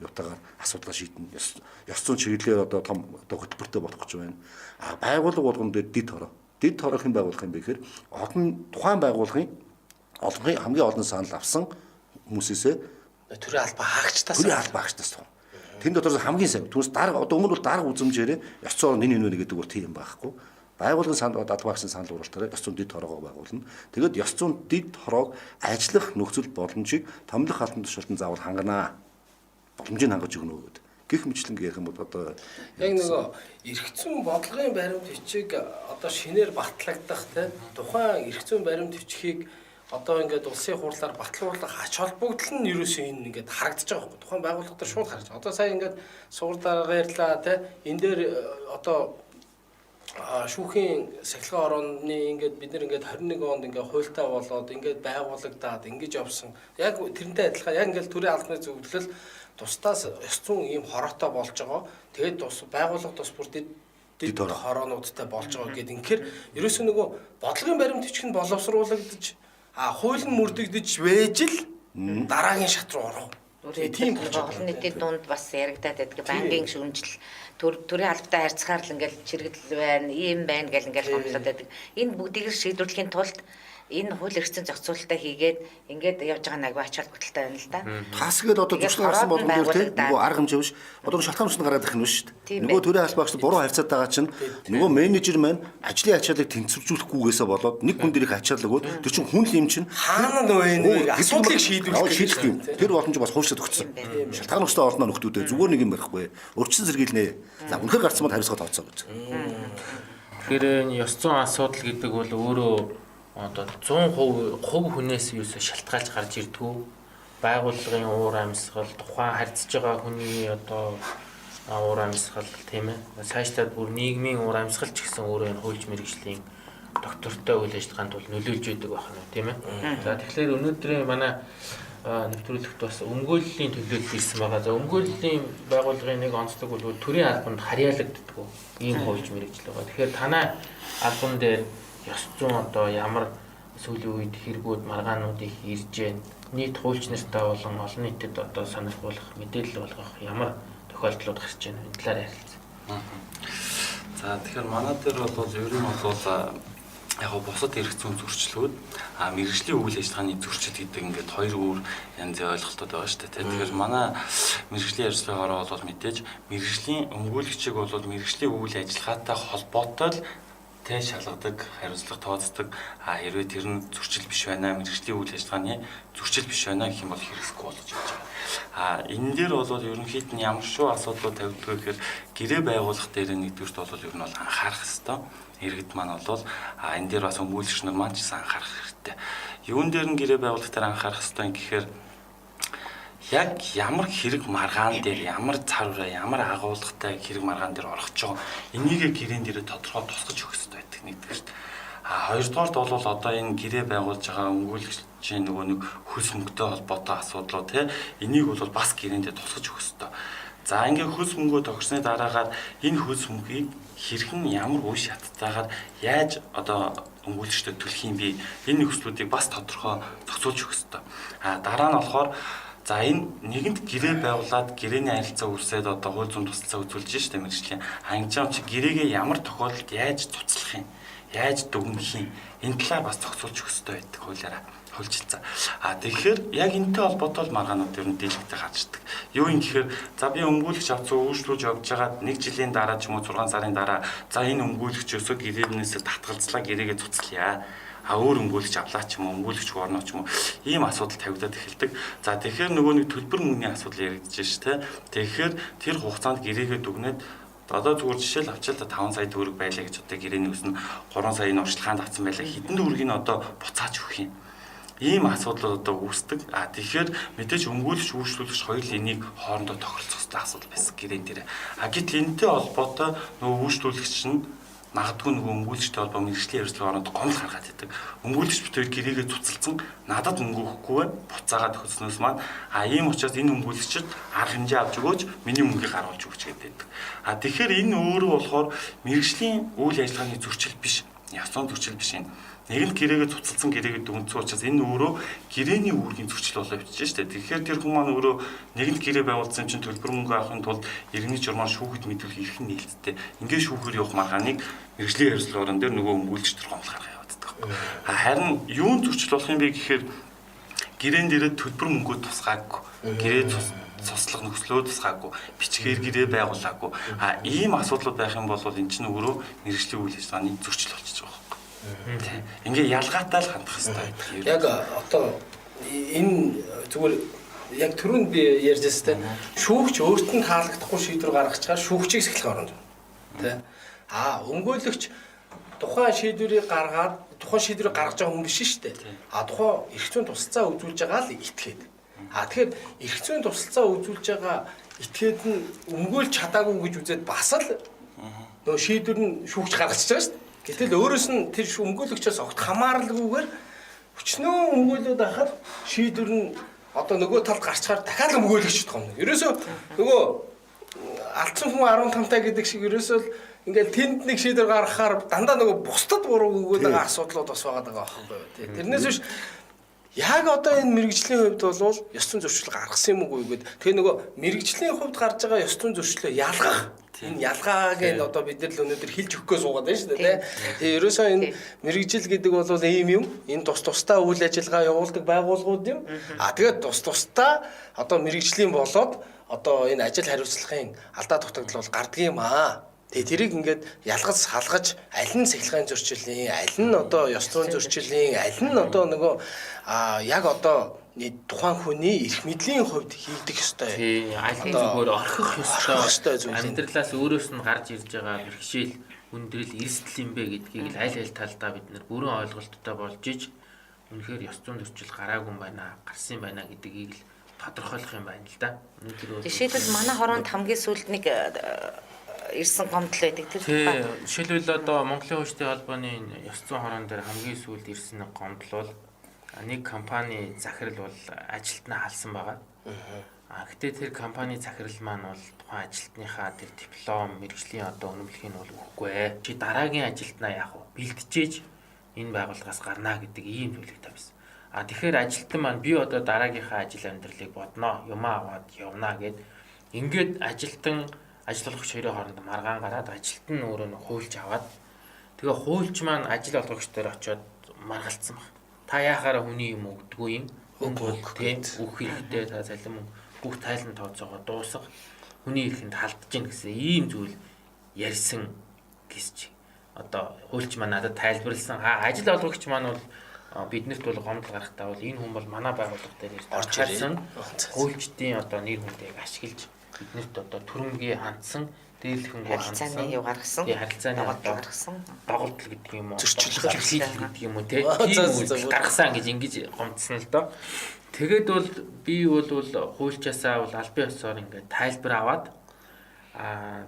явтагаар асуудал шийднэ. Ёс зүйн чиглэлээр одоо том одоо хөтөлбөртэй болох гэж байна. Байгууллага болгон дээр дид хороохийн байгууллага юм бэ гэхээр тухайн байгууллагын хамгийн олон санал авсан хүмүүсээсээ төрийн албаа хаагчдаас тэн дотор хамгийн сайн түүнээс дарга одоо өмнө бол дарга үзэмжээрээ ёс зүйн нэг гэдэг бол тийм байхгүй. Байгууллагын санал албаагчдын санал уралтаараа ёс зүйн дэд хороогоо байгуулна. Тэгээд ёс зүйн дэд хороог ажиллах нөхцөл боломжийг томилох албан тушаалтанд заавал хангана. Боломжийг хангаж өгнө гэдэг. Гэх мэтлэн ярих юм бол одоо яг нөгөө эрх зүйн бодлогын баримт бичиг одоо шинээр батлагдах те тухайн эрх зүйн баримт бичгийг одоо ингээд улсын хурлаар батлуулах ач холбогдол нь ерөөсөө энэ ингээд харагдаж байгаа байхгүй. Тухайн байгууллага дээр шууд харж. Одоо сая ингээд сургалтаар ярьлаа те энэ дээр одоо шүүхийн сахилгын орооны ингээд бид нар ингээд 21 онд ингээд хуультай болоод ингээд байгуулагдаад ингэж явсан. Яг тэрнтэй адилхан яг ингээд төрийн албаны зөвлөл тусдаас ёс зүйн ийм хороотой болж байгаа. Тэгээд байгууллага тус бүр дэд хороонуудтай болж байгаа гэдэг. Инхээр ерөөсөө нөгөө бодлогын баримт бичиг нь боловсруулагдаж хууль нь мөрдөгдөж байж л дараагийн шат руу орох. Тийм олон нийтийн дунд бас яригадаад байдаг банкын шүүмжил төрийн албатай харьцахаар л ингээл чирэгдэл байна, ийм байна гэл ингээл гомдлоод байдаг. Энэ бүгдийг шийдвэрлэхийн тулд энэ хууль эрх зүйн зохицуулалтаа хийгээд ингээд явж байгаа нэг ач холбогдолтой байна л да. Хасгээд одоо зуршлан гарсан болгон дээр нөгөө арга хэмжээ биш. Одоо шалтгаан нь гараад ирэх нь шүү дээ. Нөгөө төрийн албаагч буруу харьцаад байгаа чинь нөгөө менежер маань ажлын ачааллыг тэнцвэржүүлэхгүйгээсээ болоод нэг хүн дээрх ачаал өгөөд тэр чинь хүн л юм чинь хаана нөгөө энэ асуудлыг шийдвэрлэх юм. Тэр боломж бас хуульчлаад өгсөн. Шалтгаан өстой олноо нөхдүүдээ зүгээр нэг юм байхгүй. Өрчсөн сэргийлнэ. За үнэхээр гарсан бол хариуцлага тооцоо гэж. Тэгэхээр энэ ёс зүйн асуудал гэдэг бол өөрөө одоо 100% хүнээс юусоо шалтгаалж гарч ирдгүү. Байгууллагын уур амьсгал, тухайн харьцаж байгаа хүний одоо уур амьсгал тийм ээ. Цаашлаад бүр нийгмийн уур амьсгал ч гэсэн өөрөө энэ хуульч мэргэжлийн доктортой үйл ажиллагаанд бол нөлөөлж байдаг байх нь тийм ээ. За тэгэхээр өнөөдрийн манай нэвтрүүлэгт бас өмгөөллийн төлөөлөл ирсэн байгаа. За өмгөөллийн байгууллагын нэг онцлог бол төрийн албанд харьяалагддаг ийм хуульч мэргэжил байгаа. Тэгэхээр танай албан дээр ёс зүйн одоо ямар сүүлийн үед хэрэгүүд маргаануудыг ирж байна. Нийт хуульч нартай болон олон нийтэд одоо сонирхуулах, мэдээлэл болгох ямар тохиолдлууд гарч байна. Энэ талаар ярилцъя. За тэгэхээр манай дээр бол ер нь бол яг бусад эрх зүйн зөрчлүүд мэргэжлийн үйл ажиллагааны зөрчил гэдэг ингээд хоёр өөр янзын ойлголтууд байгаа шүү дээ. Тэгэхээр манай мэргэжлийн ярилцлагын хороо бол мэдээж мэргэжлийн өмгөөлөгчийг бол мэргэжлийн үйл ажиллагаатай холбоотой л шалгадаг, хариуцлага тооцдог. Хэрвээ тэр нь зөрчил биш байна, мэргэжлийн үйл ажиллагааны зөрчил биш байна гэх юм бол хэрэгсэхгүй болж байна. Энэ дээр бол ерөнхийд нь ямар шүү асуудлууд тавьдаг гэхээр гэрээ байгуулах дээр нэгдүгürt бол ер нь бол анхаарах хэрэгтэй. Иргэд маань бол энэ дээр бас өмгөөлөгч нар маань ч гэсэн анхаарах хэрэгтэй. Юун дээр нь гэрээ байгуулах дээр анхаарах хэрэгтэй гэхээр яг ямар хэрэг маргаан дээр ямар цар хүрээ ямар агуулгатай хэрэг маргаан дээр орох ч юм энийг гэрээн дээр тодорхой тусгаж өгөх хэрэгтэй байдаг нэгдүгээр. Хоёрдугаарт бол одоо энэ гэрээ байгуулж байгаа өмгөөлөгчийн нөгөө нэг хөлс мөнгөтэй холбоотой асуудлууд энийг бол бас гэрээн дээр тусгаж өгөх хэрэгтэй. За ингээ хөлс мөнгөө тогтсны дараагаар энэ хөлс мөнгийг хэрхэн ямар үе шаттайгаар яаж одоо өмгөөлөгчдөд төлөх юм бэ? Энэ нөхцлүүдийг бас тодорхой зохицуулж өгөх ёстой. Дараа нь болохоор за энэ нэгэнт гэрээ байгуулад гэрээний харилцаа үүсээд одоо хууль зүйн тусалцаа үзүүлж штэ мэргэжлийн. Ангижаам чи гэрээгээ ямар тохиолдолд яаж цуцлах юм? Яаж дүгнэх юм? Энэ талаар бас зохицуулж өгөх ёстой байдаг хуулиараа. Хөлжилцээ. Тэгэхээр яг энэтэй холбоотой маргаанууд ер нь дийлэгтэй гарчдаг. Юу юм гэхээр за би өмгөөлөгч авцсан үйлчлүүлж явж байгаад 1 жилийн дараа ч юм уу 6 сарын дараа за энэ өмгөөлөгчөөсөө гэрээнээс татгалзлаа гэрээгээ цуцлая. Өөр өмгөөлөгч авлаа ч юм уу өмгөөлөгч хуурнаа ч юм уу ийм асуудал тавигдаад эхэлдэг. За тэгэхээр нөгөө нэг төлбөр мөнгөний асуудал яригдж шүү дээ. Тэгэхээр тэр хугацаанд гэрээгээ дүгнээд одоо зүгээр жишээл авчаал 5 сая төгрөг байлаа гэж одоо гэрээний өс нь 3 саяны урьдчилгаанд авсан байлаа. Хэдэн төгрөгийг одоо буцааж өгөх юм. Ийм асуудлууд одоо үүсдэг. Тэгэхээр мэдээж өмгөөлөгч үйлчлүүлэгч хоёул энийг хоорондоо тохиролцох хэрэгтэй асуудал байсан гэрэн дээр. Гэтэл энэтэй холбоотой нөгөө үйлчлүүлэгч нь магадгүй нөгөө өмгөөлөгчтэй холбоо мэргэжлийн хэрэгслийн хооронд гомдол гаргаад идэг. Өмгөөлөгч битээр гэрээгээ цуцалсан надад мөнгө өгөхгүй байна. Буцаагаад өгснөөс маань ийм учраас энэ өмгөөлөгчд арга хэмжээ авч өгөөч миний мөнгийг гаргуулж өгч гэдэг. Тэгэхээр энэ өөрөө болохоор мэргэжлийн үйл ажиллагааны зөрчил биш. Ясон зөрчил биш энэ. Нэгэнт гэрээгээ цуцалсан гэрээгээ дүгнсэн учраас энэ өөрөө гэрээний үүргийн зөрчил болоо бичиж штэ. Тэгэхээр тэр хүн маань өөрөө нэгэнт гэрээ байгуулсан чинь төлбөр мөнгө авахын тулд иргэний журмаар шүүхэд мэдүүлэх эрх нь нээлттэй. Ингээд шүүхээр явах маргааныг мэргэжлийн харилцаалгын дээр нөгөө өмгөөлөгч төр гомдол гаргаж явагддаг. Харин юун зөрчил болох юм бэ гэхээр гэрээн дээрээ төлбөр мөнгөө тусгаагүй. Гэрээ цуслах нөхцлөө тусгаагүй. Бичгээр гэрээ байгуулаагүй. Ийм асуудлууд байх юм бол энэ чинь өөрөө мэргэжлийн үйл ажиллагааны зөрчил болчихж байгаа. Ингээ ялгаатай л хандах хэрэгтэй. Яг одоо энэ зүгээр яг түрүүнд би ярьжсэн те шүүгч өөрт нь таалагдахгүй шийдвэр гаргаж чаар шүүгчийг сахилах орно. Тэ. Өмгөөлөгч тухайн шийдвэрийг гаргаад тухайн шийдвэрийг гаргаж байгаа хүн биш шүү дээ. Тухайн эрх зүйн тусалцаа үзүүлж байгаа л итгээд. Тэгэхээр эрх зүйн тусалцаа үзүүлж байгаа итгээд нь өмгөөлж чадаагүй гэж үзээд бас л нөгөө шийдвэр нь шүүгч гаргачихж байгаа шүү дээ. Гэтэл өөрөөс нь тэр өмгөөлөгчөөс огт хамааралгүйгээр хүчнөө өмгөөлөд байхад шийдвэр нь одоо нөгөө талд гарчгаар дахиад өмгөөлөгчд гомно. Ерөөсөө нөгөө алдсан хүн 15 таа гэдэг шиг ерөөсөө л ингээл тэнд нэг шийдвэр гаргахаар дандаа нөгөө бусдад буруу өгөөд байгаа асуудлууд бас байгаа байхгүй юу. Тэрнээс биш яг одоо энэ мэрэгжлийн хувьд бол ёс зүйн зөрчил гаргасан юм уу гэдэг. Тэгээ нөгөө мэрэгжлийн хувьд гарч байгаа ёс зүйн зөрчлөө ялгах энэ ялгааг нь одоо бид нар л өнөөдөр хэлж өгөхөө суугаад байна шүү дээ. Тэгээ ерөөсөө энэ мэрэгжил гэдэг бол ийм юм. Энэ тусдаа үйл ажиллагаа явуулдаг байгууллагууд юм. Тэгээд тусдаа одоо мэрэгжлийн болоод одоо энэ ажил хариуцлагын алдаа дутагдал бол гардаг юм аа. Тэгээ тэрийг ингээд ялгаж салгаж аль нь сахилгааны зөрчилийн, аль нь одоо ёс зүйн зөрчилийн, аль нь одоо нөгөө яг одоо тухайн хүний эрх мэдлийн хувьд хийгдэх ёстой. Тийм, аль нь зүгээр орхих ёстой зүйл. Амьдралаас өөрөөс нь гарч ирж байгаа бэрхшээл, хүндрэл, эрсдэл юм бэ гэдгийг л аль аль талдаа бид нэр бүрэн ойлголттой болж иж үнэхээр ёс зүйн зөрчил гараагүй юм байна, гарсан юм байна гэдгийг л тодорхойлох юм байна л да. Жишээлбэл манай хороонд хамгийн сүүлд нэг ирсэн гомдол байдаг тэр ба. Жишээлбэл одоо Монголын Хуульчдын холбооны ёс зүйн хороон дээр хамгийн сүүлд ирсэн гомдол бол нэг компани захирал бол ажилтнаа халсан байгаа. Гэтээ тэр компани захирал маань бол тухайн ажилтныхаа тэр диплом, мэргэжлийн одоо үнэмлэхийг нь бол өгөхгүй ээ. Чи дараагийн ажилтнаа яах вэ? Бэлтжээж энэ байгууллагаас гарнаа гэдэг ийм төлөвтэй байсан. Тэгэхээр ажилтан маань би одоо дараагийнхаа ажил амьдралыг бодноо, юмаа аваад явнаа гэд ингээд ажилтан ажиллагч хоёрын хооронд маргаан гараад ажилтан өөрөө нь хуульч аваад тэгээ хуульч маань ажил олгогч дээр очиод маргалцсан баг. Та яхаараа хүний юм өгдөггүй юм. Өгөх хэрэгтэй та цалин бүх тайлан тооцоогоо дуусах хүний эрхэнд халдж гин гэсэн ийм зүйл ярьсан гэсч. Одоо хуульч маань надад тайлбарлсан. Ажил олгогч маань бол биднэрт бол гомдол гарахтаа бол энэ хүн бол манай байгууллага дээр орж ирсэн. Хуульчдын одоо нэр хүндийг ашиглаж биднэрт одоо төрөмгийн хандсан дээрлэхэнгөө харилцааны юу гаргасан. Харилцааны гаргасан. Доголдол гэдэг юм уу? Зөрчил гэдэг юм уу те? Тийм гаргасан гэж ингэж гомдсон л доо. Тэгээд бол би бол хуульчаасаа бол албан ёсоор ингээд тайлбар аваад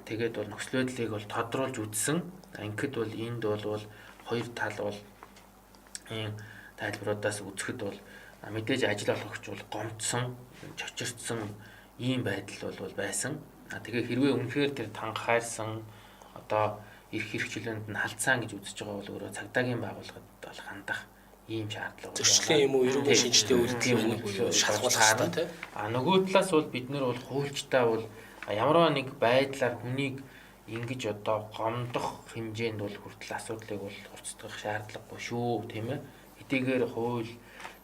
тэгээд бол нөхцөлөдлийг бол тодруулж үзсэн. Ингээд бол энд бол хоёр тал бол ийм тайлбаруудаас үзэхэд бол мэдээж ажил олгогч бол гомдсон, чочирдсан ийм байдал бол байсан. Тэгээ хэрвээ үнэхээр тэр танх хайрсан одоо эрх хэрэгчлээнд нь халдсан гэж үзэж байгаа бол өөрөө цагдаагийн байгууллагад бол хандах ийм шаардлага байна. Зөрчлийн юм уу ерөнхий шинжтэй үйлдэл юм уу шалгуулах хэрэгтэй тийм. Нөгөө талаас бол бид нар бол хуульчтай бол ямарваа нэг байдлаар хүнийг ингэж одоо гомдох хэмжээнд бол хүртэл асуудлыг бол урцдах шаардлагагүй шүү тийм ээ. Хэдийгээр хууль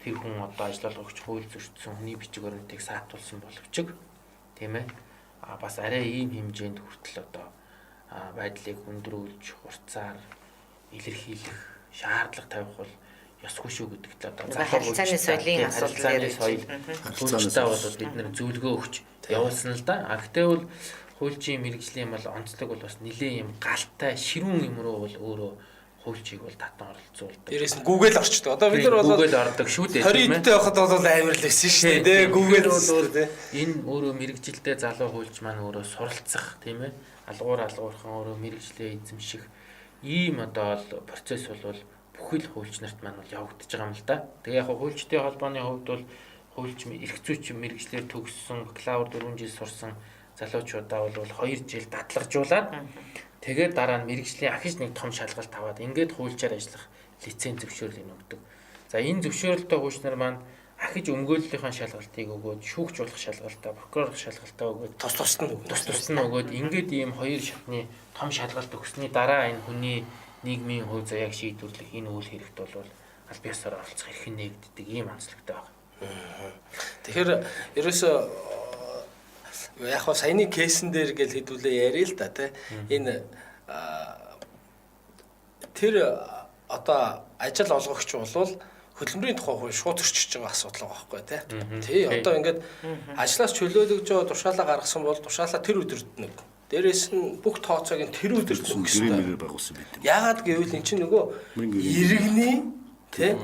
тэр хүн одоо ажиллах өгч хууль зөрчсөн хүний бичиг баримтыг саатуулсан боловч тийм ээ. Бас арай ийм хэмжээнд хүртэл одоо байдлыг өндрүүлж хурцаар илэрхийлэх шаардлага тавих бол ёсгүй шүү гэдэгт одоо харилцааны соёлын асуудал дээр хуульчтай бол бид нэр зөвлөгөө өгч явуулсан л да. Гэхдээ бол хуульчийн мэрэгжлийн бол онцлог бол бас нэлээд юм галтай ширүүн юм руу бол өөрөө хуульчийг бол татан оролцуулдаг. Дээрээс нь Google орчдөг. Одоо бид нар бол Google ордог шүү дээ. 20-д байхад бол амар л байсан шүү дээ. Google бол энэ өөрөө мэрэгжилтэй залуу хуульч маань өөрөө суралцах тийм ээ. Алгуурхан өөрөө мэрэгчлээ эзэмших ийм одоо процесс бол бүхэл хуульч нарт маань бол явагдаж байгаа юм л да. Тэгээ яг хуульчдын холбооны хувьд бол хуульч эрх зүйч мэрэгчлэр төгссөн, бакалавр 4 жил сурсан залуучуудаа бол 2 жил датлагжуулаад тэгээд дараа нь мэрэгжлийн ахиж нэг том шалгалт аваад ингээд хуульчаар ажиллах лиценз зөвшөөрлийг өгдөг. За энэ зөвшөөрөлтөй хуульч нар маань ахиж өмгөөллийнхаа шалгалтыг өгөөд шүүгч болох шалгалтаа, прокурор шалгалтаа өгөөд тус нь өгөөд ингээд ийм хоёр шатны том шалгалт өгсөний дараа энэ хүний нийгмийн хувь заяаг шийдвэрлэх энэ үйл хэрэгт бол аль биесээр оролцох эрх нь нэгддэг ийм онцлогтой байна. Тэгэхээр ерөөсөө яг хоо саяны кейсэн дээр гэл хэдүүлээ яриа л да тий. Энэ тэр одоо ажил олгогч болвол хөдөлмөрийн тухай хууль шууд зөрчиж байгаа асуудал байгаа байхгүй тий. Одоо ингээд ажлаас чөлөөлөгж байгаа тушаалаа гаргасан бол тушаалаа тэр өдөрт нэг. Дээрээс нь бүх тооцоог нь тэр өдөрт өгөх хэрэгтэй. байгуулсан байт. Яагаад гэвэл эн чинь нөгөө иргэний тий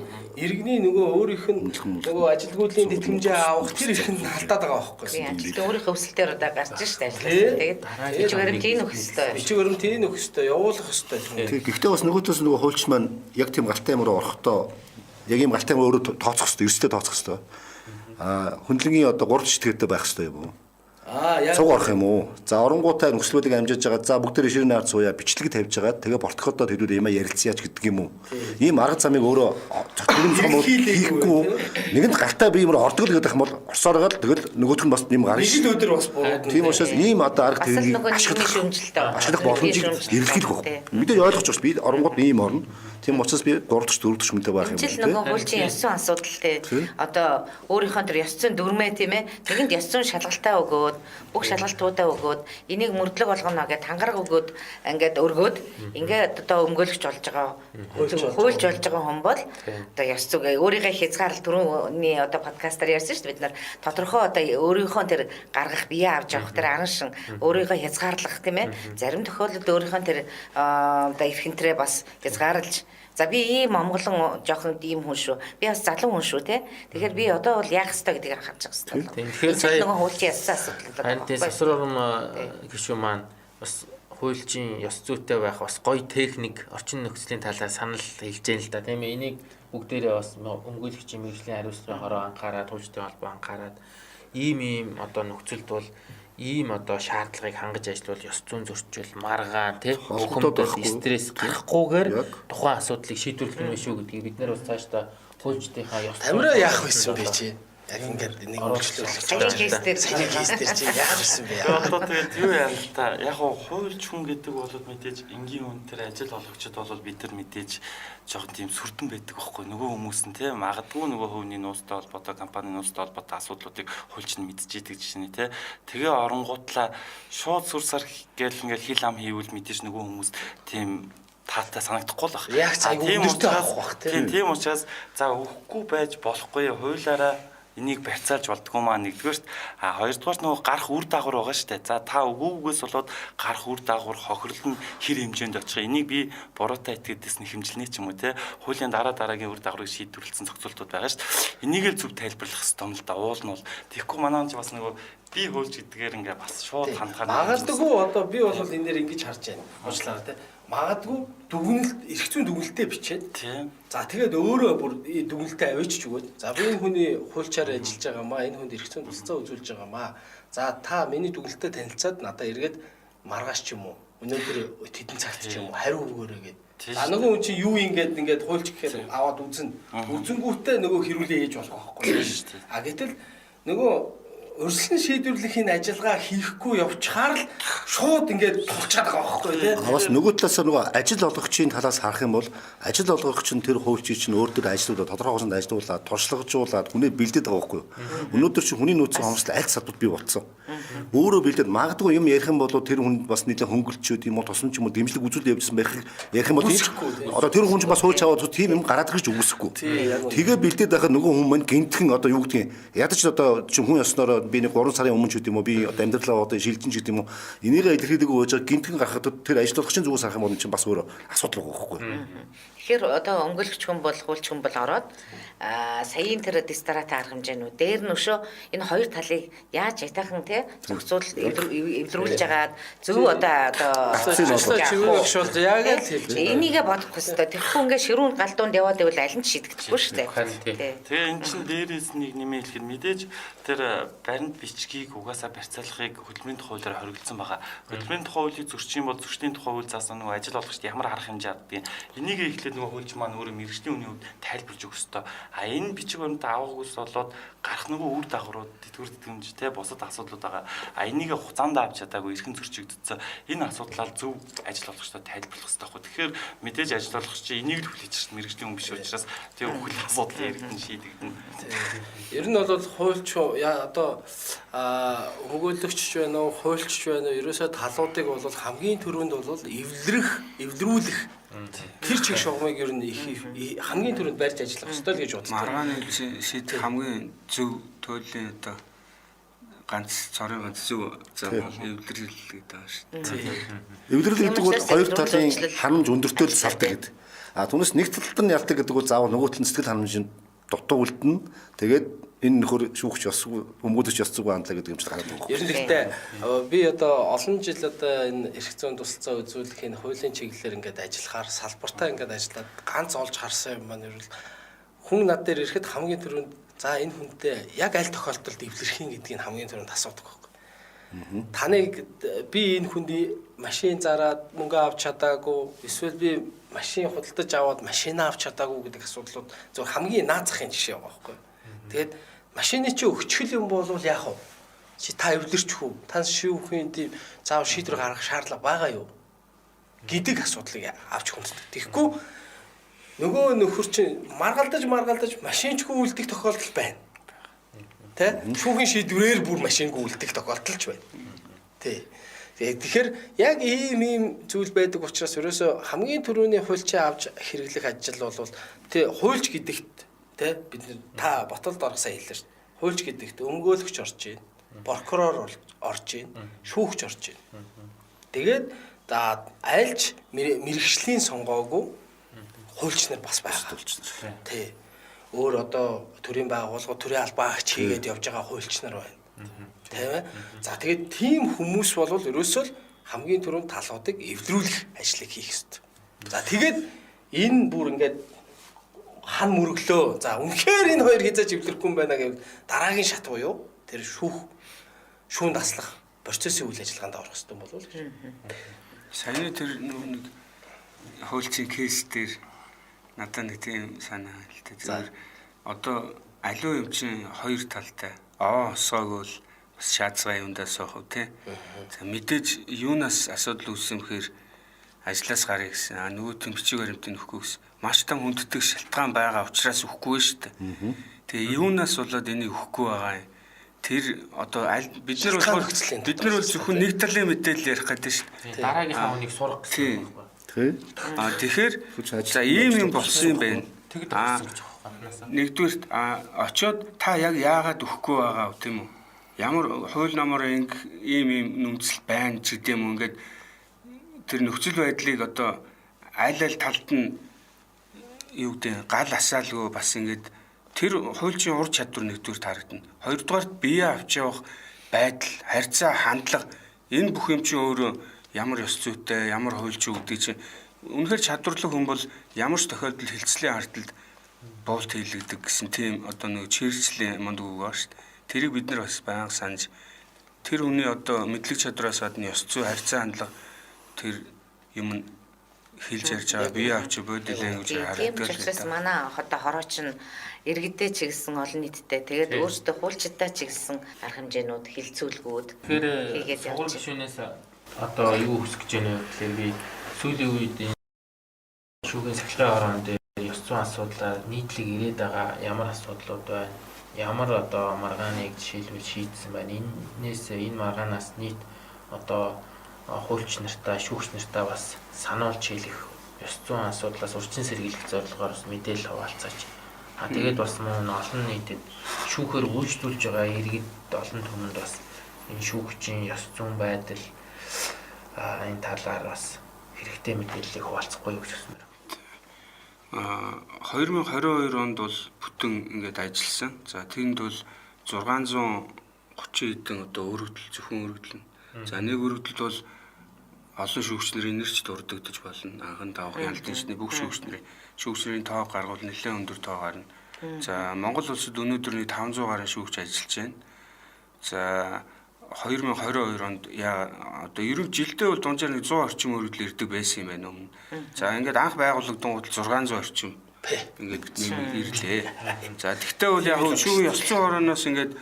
иргэний нөгөө өөрийнх нь нөгөө ажилгүйдлийн тэтгэмжээ авах тэр эрх нь алдаад байгаа байхгүй. Тэгээд өөрийнхөө өсөлтөөр одоо гарч штэ ажиллаж. Тэгээд бичиг баримтыг нөх хэвээр. Бичиг баримтыг нөх хэвээр явуулах хэвээр. Гэхдээ бас нөгөө талаас нөгөө хуульч маань яг тийм галтай юм руу орохдоо яг ийм галтай юм өөрөө тооцох хэрэгтэй, ерөөсөө тооцох хэрэгтэй. Хүндлэнгийн одоо 3 жишгтэй байх хэрэгтэй юм уу? Цуг орох юм уу? За оронгуудаа нөхцлүүдийг амжиж байгаа. За бүгд ширүүний ард сууя, бичлэг тавьж байгаа. Тэгээ бортоходоо тэрүүд ямаа ярилцъяач гэдэг юм уу? Ийм арга замыг өөрөө зөвхөн цомол хийхгүй. Нэгэнд галтаа би юм ордог л гэдэг юм бол орсоор гал тэгэл нөгөөх нь бас юм гарна. Нэг л өдөр бас буруу. Тийм учраас ийм одоо арга тэрийг ашиглах боломжийг эргэлхийлэх баг. Мэдээж ойлгож байна. Би оронгууд ийм орно. Тийм учраас би 3 дахь 4 дахь мэдээ байх юм байна. Жил нөгөө хуульчийн ёс зүйн асуудал те. Одоо өөрийнхөө тэр ёс зүйн дүрмээ тийм ээ. Тэгэнд ёс зүйн шалгалтаа өгөөд бүх шалгалтуудаа өгөөд энийг мөрдлөг болгоно гэдээ тангараг өгөөд ингээд өргөөд ингээд одоо өмгөөлөгч болж байгаа хуульч болж байгаа хүн бол одоо ёс зүйн өөрийнхөө хязгаарлалт түрүүний одоо подкастаар ярьсан шүү дээ бид нар тодорхой одоо өөрийнхөө тэр гаргах бие авч явах тэр аран шин өөрийнхөө хязгаарлах тийм ээ. Зарим тохиолдолд өөрийнхөө тэр одоо эрхэнтрээ бас хязгаарлаж за би ийм амгалан жоохон ийм хүн шүү. Би бас залуу хүн шүү те. Тэгэхээр би одоо бол яах ёстой гэдгийг анхаарч байгаа ёстой. Тэгэхээр сая нөгөө хуульчийн яссан асуудал байна. Тийм сасрорм гişүү маань бас хуульчийн ёс зүйтэй байх бас гоё техник орчин нөхцөлийн талаар санал хэлж дээ л да. Тийм ээ. Энийг бүгдээрээ бас өмгөөлөгчийн мэргэжлийн хариуцлагын хороо анхаарад, хуульчдын холбоо анхаарад ийм одоо нөхцөлд бол ийм одоо шаардлагыг хангаж ажиллавал ёс зүйн зөрчил, маргаан тий хөвгөмтөл стресс гарахгүйгээр тухайн асуудлыг шийдвэрлэх нь шүү гэдгийг бид нэр бас цаашдаа хуульчдынхаа ёс Тамира яах байсан бэ чи? Яг ингээд нэг үйлчлүүлэгч Саяны кейс дээр чи яах байсан бэ? Одоо тэгээд юу яа л та яг хуульч хүн гэдэг бол мэдээж энгийн үнээр ажил олгогчд бол бид нар мэдээж жоохон тийм сүрдэн байдаг байхгүй нөгөө хүмүүс нь тийм магадгүй нөгөө хувийн нуустай холбоотой компани нуустай холбоотой асуудлуудыг хуульч нь мэдчихийдэг жишээ нь тийм тэгээ оронгуудлаа шууд сүрсар гээл ингээл хил ам хийвэл мэдээж нөгөө хүмүүс тийм таатай санагдахгүй л баг. Яг цаг өндөртэй авах бах тийм учраас за өгөхгүй байж болохгүй хуулаараа энийг барьцаалж болдгоо маа нэгдүгээрт хоёрдугаарт нөгөө гарах үр дагавар байгаа шүү дээ. За та өгөөгөөс болоод гарах үр дагавар хохирол нь хэр хэмжээнд очих. Энийг би буруутай итгэдээс нь хэмжилнэ ч юм уу те. Хуулийн дараагийн үр дагаврыг шийдвэрлсэн зохицуултууд байгаа шүү дээ. Энийг л зөв тайлбарлах хэрэгтэй юм л да. Уул нь бол тэгэхгүй манай ч бас нөгөө би хуульч гэдгээр ингээ бас шууд хандхаар магадгүй одоо би бол энэ дээр ингэж харж байна. Уучлаарай те. магадгүй дүгнэлт эрх зүйн дүгнэлтээ бичээд Тийм. за тэгээд өөрөө бүр дүгнэлтээ авчиж өгөөд за би энэ хүний хуульчаар ажиллаж байгаамаа энэ хүнд эрх зүйн тусалцаа үзүүлж байгаамаа за та миний дүгнэлтэд танилцаад надад эргээд маргааш ч юм уу өнөөдөр тэдэн цагт ч юм уу хариу өгөөрэй гэд. А нөгөө хүн чинь юу ингээд хуульч гэхээр аваад үзнэ. Үзэнгүүтээ нөгөө хэрүүлээ хийж болох байхгүй шүү дээ. А гэтэл нөгөө өрсөлдөн шийдвэрлэхийн ажиллагаа хийхгүй явчихаар л шууд ингээд тулчаад байгаа байхгүй тий. Бас нөгөө талаас нөгөө ажил олгогчийн талаас харах юм бол ажил олгогч нь тэр хуульчийг чинь өөр төр ажлуудаа тодорхой хэмжээнд ажилуулад туршлагажуулаад хүнээ бэлдээд байгаа байхгүй юу. Өнөөдөр чинь хүний нөөцийн хомсдол аль салбарт бий болцсон. Өөрөө бэлдээд магадгүй юм ярих юм бол тэр хүн бас нэлээд хөнгөлчөөд юм уу тусам ч юм уу дэмжлэг үзүүл явьжсан байх ярих юм бол одоо тэр хүн чинь бас хууч аваад тийм юм гараад ирж үгүйсэхгүй. Тэгээ бэлдээд байхад нөгөө хүн маань гинтхэн одоо юу гэдгийг ядаж одоо чинь хүн ёснороо би нэг 3 сарын өмнө ч гэдэг юм уу би одоо амьдралаа одоо шилжин ч гэдэг юм уу энийгээ илэрхийлэг өгөөж гинтхэн гарахад тэр ажилтлагчийн зүгээс харах юм бол чинь бас өөр асуудал байгаа байхгүй. Тэгэхээр одоо өнгөлөгч хүн бол хуульч хүн бол ороод саяын тэр дистарат арга хэмжээнүүд дээр нөшөө энэ хоёр талыг яаж ятайхан те зохицуул эвлэрүүлж агаад зөв одоо чивээ өгшүүлж яг л хэлж байна. энийгээ бодох хэвээр тэрхүү ингээ ширүүн галдуунд яваад байвал аль нь ч шийдэгдэхгүй шүү дээ. Тэгээ эн чинь дээрээс нэг нэмээ хэлэхэд мэдээж тэр баримт бичгийг угаасаа барьцаалахыг хөдөлмөрийн тухай хуулиар хоригдсан байгаа. Хөдөлмөрийн тухай хуулийг зөрчих юм бол зөрчлийн тухай хууль заасан нөгөө ажил олгогчд ямар арга хэмжээ авдгийг энийг эхлээд нөгөө хуульч маань өөрөө мэргэжлийн үний хувьд тайлбарж өгөх ёстой. А энэ бичиг баримт авахгүйс болоод гарах нөгөө үр дагаврууд тэтгэвэр тэтгэмж те бусад асуудлууд байгаа. А энийг хугацаанд авч чадаагүй эрхэн зөрчигдсөн. Энэ асуудлаар зөв ажил олгогчдод тайлбарлах хэрэгтэй байхгүй. Тэгэхээр мэдээж ажил олгогч чинь энийг л хүлээж ирсэн мэргэжлийн хүн биш учраас тэр бүхэл асуудлыг эргэн шийдэгдэнэ. Ер нь бол хуульч одоо өгөөлөгч байна уу, хуульч байна уу, ерөөсөө талуудыг бол хамгийн түрүүнд бол эвлэрүүлэх тэр чиг шугамыг ер нь хамгийн түрүүнд барьж ажиллах ёстой л гэж боддог. Маргааны шийдэх хамгийн зөв төлөвийн одоо ганц цорын ганц зөв эвлэрэл гэдэг байгаа шүү дээ. Эвлэрэл гэдэг бол хоёр талын ханамж өндөртөө л салдаг гэдэг. А түүнээс нэг талд нь ялдаг гэдэг бол заавал нөгөө талын сэтгэл ханамжинд дутуу үлдэнэ. Тэгээд энэ нөхөр шүүгч ёсгүй өмгөөлөгч ёсгүй хандлага гэдэг юм шиг гараад байгаа. Ер нь гэхдээ би одоо олон жил одоо энэ эрх зүйн тусалцаа үзүүлэхийн хуулийн чиглэлээр ингээд ажиллахаар салбартаа ингээд ажиллаад ганц олж харсан юм маань ер нь хүн над дээр ирэхэд хамгийн түрүүнд за энэ хүнтэй яг аль тохиолдолд эвлэрхийн гэдгийг хамгийн түрүүнд асуудаг байхгүй. Таныг би энэ хүндий машин зараад мөнгө авч чадаагүй эсвэл би машин худалдаж аваад машинаа авч чадаагүй гэдэг асуудлууд зөв хамгийн наазахын жишээ байгаа байхгүй. Тэгээд машины чи өчгөл юм бол яах вэ? Чи та эвлэрч хүү? Та шүүхийн тийм заав шийдвэр гаргах шаардлага байгаа юу? Гэдэг асуудлыг авч хүнддэг. Тэгэхгүй нөгөө нөхөр чинь маргалдаж машинчгүй үлдэх тохиолдол байна. Тэ? Шүүхийн шийдвэрээр бүр машингүй үлдэх тохиолдол ч байна. Тэ. Тэгэхээр яг ийм зүйл байдаг учраас ерөөсө хамгийн түрүүний хуульчаа авч хэрэглэх ажил бол тэ хуульч гэдэгт тэ бид та ботолд орох сайн хэллээ шүү дээ. Хуульч гэдэгт өмгөөлөгч орж ийн, прокурор орж ийн, шүүгч орж ийн. Тэгээд айлч мэргэжлийн сонгоогүй хуульч нар бас байгаа. Тэ. Өөр одоо төрийн байгууллага, төрийн албаа агч хийгээд явж байгаа хуульч нар байна. Тийм ээ. За тэгээд тийм хүмүүс бол ерөөсөө л хамгийн түрүүнд талуудыг эвлэрүүлэх ажлыг хийх ёстой. За тэгээд энэ бүр ингээд хан мөрөглөө. За үнэхээр энэ хоёр хязгаарч эвлэрэхгүй юм байна гэвэл дараагийн шат буюу тэр шүүн таслах процессын үйл ажиллагаанд орох хэрэгтэй болов уу гэж. Саяны тэр нэг хуульчийн кейс дээр надад нэг тийм санаа л дээ. Зөвхөн одоо аливаа юм чинь хоёр талтай. Осоог бол бас шаацгаа юундаа соохов тий. За мэдээж юунаас асуудал үүссэн бэхээр ажлаас гарыг гэсэн. Нөгөө тийм бичиг баримтыг нөхгүй гэсэн. Маш том хүнддэг шалтгаан байгаа учраас өгөхгүй шүү дээ. Тэгээ юунаас болоод энийг өгөхгүй байгаа юм. Тэр одоо бид нар бол зөвхөн нэг талын мэдээлэл ярих гэдэг шүү дээ. Дараагийнхаа хүнийг сурах гэсэн юм байна. Тий. Тэгэхээр за ийм юм болсон юм байна. Нэгдүгээр очоод та яг яагаад өгөхгүй байгаа вэ тийм үү? Ямар хууль номоор ийм нүмцэл байна ч гэдэм үү ингээд тэр нөхцөл байдлыг одоо аль талд нь юу гэдэг гал асаалгүй бас ингээд тэр хуульчийн ур чадвар нэгдүгээр тарагдана. Хоёрдугаарт бие авч явах байдал, харьцаа, хандлага энэ бүх юм чинь өөрөө ямар ёс зүйтэй, ямар хуульч үү гэдэг чинь үнэхээр чадварлаг хүн бол ямар ч тохиолдолд хилцлийн ардталд буулт хийлэгдэг гэсэн тийм одоо нэг чирчлэн манд үг байгаа шүү дээ. Тэрийг бид нар бас байнга санаж тэр хүний одоо мэдлэг чадвараас гадна ёс зүй харьцаа хандлага тэр юм хэлж ярьж байгаа бие авч body language Тийм ч учраас манай анх одоо хорооч нь иргэдээ чиглэсэн олон нийттэй тэгээд өөрсдөө хуульчдаа чиглэсэн арга хэмжээнүүд хилцүүлгүүд Тэгэхээр сургууль гишүүнээс одоо юу хүсэж гэж байна вэ гэхээр би сүүлийн үед шүүхийн сахилгын хороонд ёс зүйн асуудлаар нийтлэг ирээд байгаа ямар асуудлууд байна? Ямар одоо маргааныг жишээлбэл шийдсэн байна? Энэ маргаанаас нийт одоо хуульч нартаа, шүүгч нартаа бас сануулж хэлэх ёс зүйн асуудлаас урьдчилан сэргийлэх зорилгоор бас мэдээлэл хуваалцаач. Тэгээд бас мөн олон нийтэд шүүхээр үйлчлүүлж байгаа иргэд олон түмэнд бас энэ шүүгчийн ёс зүйн байдал энэ талаар бас хэрэгтэй мэдээллийг хуваалцахгүй юу гэж хэлмээр. 2022 онд бол бүтэн ингээд ажилласан. За тэнд бол 630 хэдэн одоо өргөдөл зөвхөн өргөдөл. За нэг өргөдөлд бол олон шүүгчнэрийн нэрч дурддагдж болно. Анхан давхын албан ёсны бүх шүүгчнэрийн тоо гаргуул нэлээд өндөр тоо гарна. За Монгол улсад өнөөдөр 500 гаруй шүүгч ажиллаж байна. За 2022 онд одоо ерөн жилдээ бол дунджаар 100 орчим өргөдөл ирдэг байсан юм байна өмнө. За ингээд анх байгуулагдсан гол 600 орчим ингээд ирлээ. За тэгтээ бол яг шүүгийн ёс зүйн хорооноос ингээд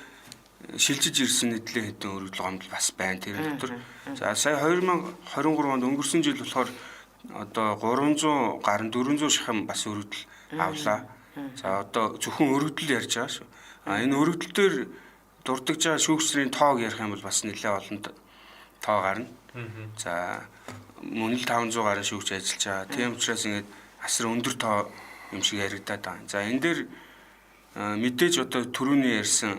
шилжиж ирсэн нэтлэн хэдэн өргөдөл гомдол бас байна тэр дотор. За сая 2023 онд өнгөрсөн жил болохоор одоо 300 гаруй 400 шахам бас өргөдөл авлаа. За одоо зөвхөн өргөдөл ярьж байгаа шүү. Энэ өргөдөл дээр дурдж байгаа шүүгчдийн тоог ярих юм бол бас нэлээд олон тоо гарна. За мөн л 500 гаруй шүүгч ажиллаж байгаа. Тийм учраас ингээд асар өндөр тоо юм шиг яригадаад байгаа. За энэ дээр мэдээж одоо түрүүний ярьсан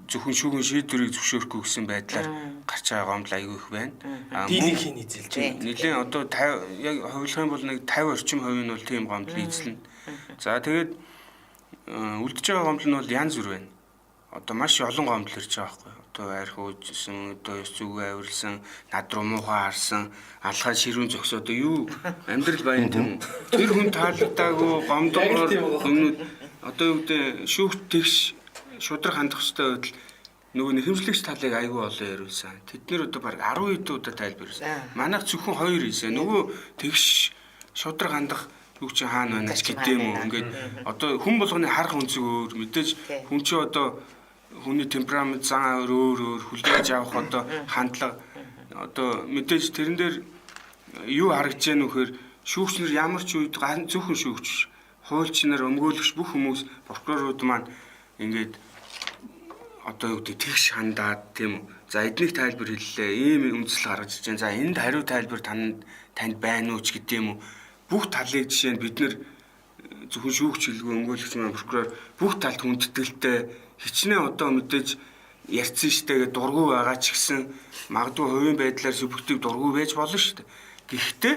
зөвхөн шүүгийн шийдвэрийг зөвшөөрөхгүй гэсэн байдлаар гарч байгаа гомдол аягүй их байна. Дийлэнхийн эзэлж байна. Нилийн одоо яг хувилах юм бол нэг 50 орчим хувь нь бол тийм гомдол эзэлнэ. За тэгээд үлдэж байгаа гомдол нь бол янз бүр байна. Одоо маш олон гомдол ирж байгаа байхгүй. Одоо арх уужсан, одоо ёс зүгээ авирлсан, над руу муухай харсан, алхаа ширүүн зогс одоо юу амьдрал байна тийм үү? Тэр хүн таалагдаагүй гомдолоор өмнөд одоо юу гэдэг шүүгт тэгш шудраг хандах хэрэгтэй байтал нөгөө нэхэмжлэгч талыг аягүй олон яриулсан. Тэд нэр одоо баг 10 хэдэн удаа тайлбарласан. Манайх зөвхөн 2 хийсэн. Нөгөө тэгш шудраг хандах юу чи хаана байна гэдэг юм уу? Ингээд одоо хүн болгоны харах үнцэг өөр мэдээж хүн чи одоо хүний темперамент зан өөр хүлээж авах одоо хандлага одоо мэдээж тэрэн дээр юу харагдж байна вэхээр шүүгчнэр ямар ч үед зөвхөн шүүгч хуульч нар өмгөөлөгч бүх хүмүүс прокурорууд маань ингээд одоо юу гэдэг тэгш хандаад тийм үү. За эднийг тайлбар хэллээ. Ийм үндэслэл гаргаж ирж байна. За энд хариу тайлбар танд байна уу ч гэдэг юм уу. Бүх талыг жишээ нь бид нэр зөвхөн шүүгч хэлгүй өмгөөлөгч маань прокурор бүх талд хүндэтгэлтэй хичнээн одоо мэдээж ярьсан штэ гэдэг дургүй байгаа ч гэсэн магадгүй хувийн байдлаар субъектив дургүй байж болно штэ. Гэхдээ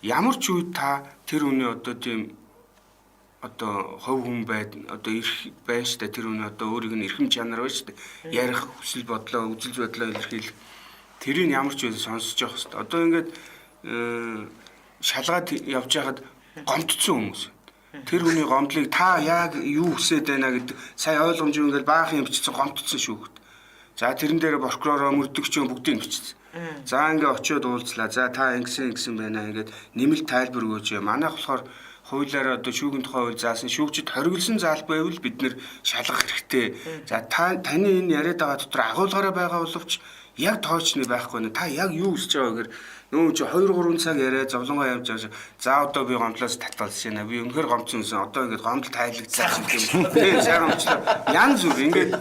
ямар ч үед та тэр хүний одоо тийм одоо хов хүн одоо ирэх байна штэ тэр хүний одоо өөрийг нь эрхэм чанар байна штэ. Ярих хүсэл бодлоо үзэл бодлоо илэрхийлэх тэрийг ямар ч үед сонсож явах штэ. Одоо ингээд шалгаад явж байхад гомдсон хүмүүс. Тэр хүний гомдлыг та яг юу хүсэж байна гэдэг сая ойлгомжгүй ингээл баахан юм бичсэн гомдсон шүүгт. За тэрэн дээр прокуророо мөрдөгчөө бүгдийг бичсэн. За ингээ очиод уулзлаа. За та ингэсэн байна ингээд нэмэлт тайлбар өгөөж. Манайх болохоор хуулиараа одоо шүүгийн тухай хууль заасан шүүгчд хориглосон заал байвал бид нэр шалгах хэрэгтэй. За таны энэ яриад байгаа дотор агуулгаараа байгаа боловч яг тоочны байхгүй нэ. Та яг юу хүсэж байгаа гэхээр нөө чи 2-3 цаг яриа зовлонгоо явж байгаа. За одоо би гомдлоос татгалсан шина. Би өнөхөр гомцсонсэн. Одоо ингээд гомдол тайлагдсан юм. Тийм сайхан өмчлөө. Янз бүр ингээд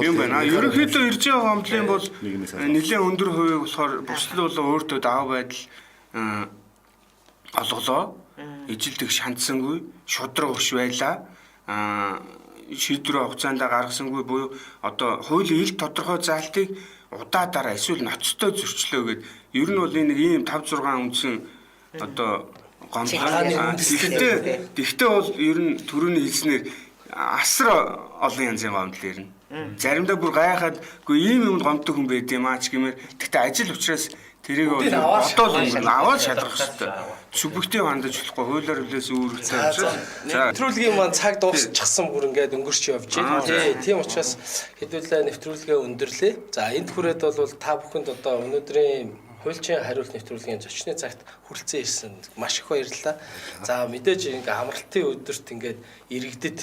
юм байна. Ерөнхийдөө ирж байгаа гомдлын бол нэлээд өндөр хувийг болохоор бүсэл болон өөртөө даваа байдал олголоо. Ижилдэх шандсангүй, шудраг урш байлаа. Шийдвэр хугацаанд гаргасангүй буюу одоо хуулийн ил тодорхой заалтыг удаадараа эсвэл ноцтой зөрчлөө гэд ер нь бол энэ ийм 5-6 үндсэн одоо гомдол тэгтээ бол ер нь түрүүний хэлснээр асар олон янзын гомдол ирнэ. Заримдаа бүр гайхаад үгүй ийм юмд гомддог хүн байд юм аа ч гэмээр тэгтээ ажил учраас тэрийг Бүгдийг аваад бодоод аваад шалгах хэрэгтэй. Субъектив хандаж болохгүй хуулиар хүлээс үүрэгтэй учраас. Нэвтрүүлгийн маань цаг дуусчихсан бүр ингээд өнгөрч явж байна. Тийм учраас хэдүүлээ нэвтрүүлгээ өндөрлөө. За энд хүрээд бол та бүхэнд одоо өнөөдрийн хуульчийн хариулт нэвтрүүлгийн зочны цагт хүрэлцэн ирсэн маш их баярлалаа. За мэдээж ингээ амралтын өдөрт ингээд иргэдэд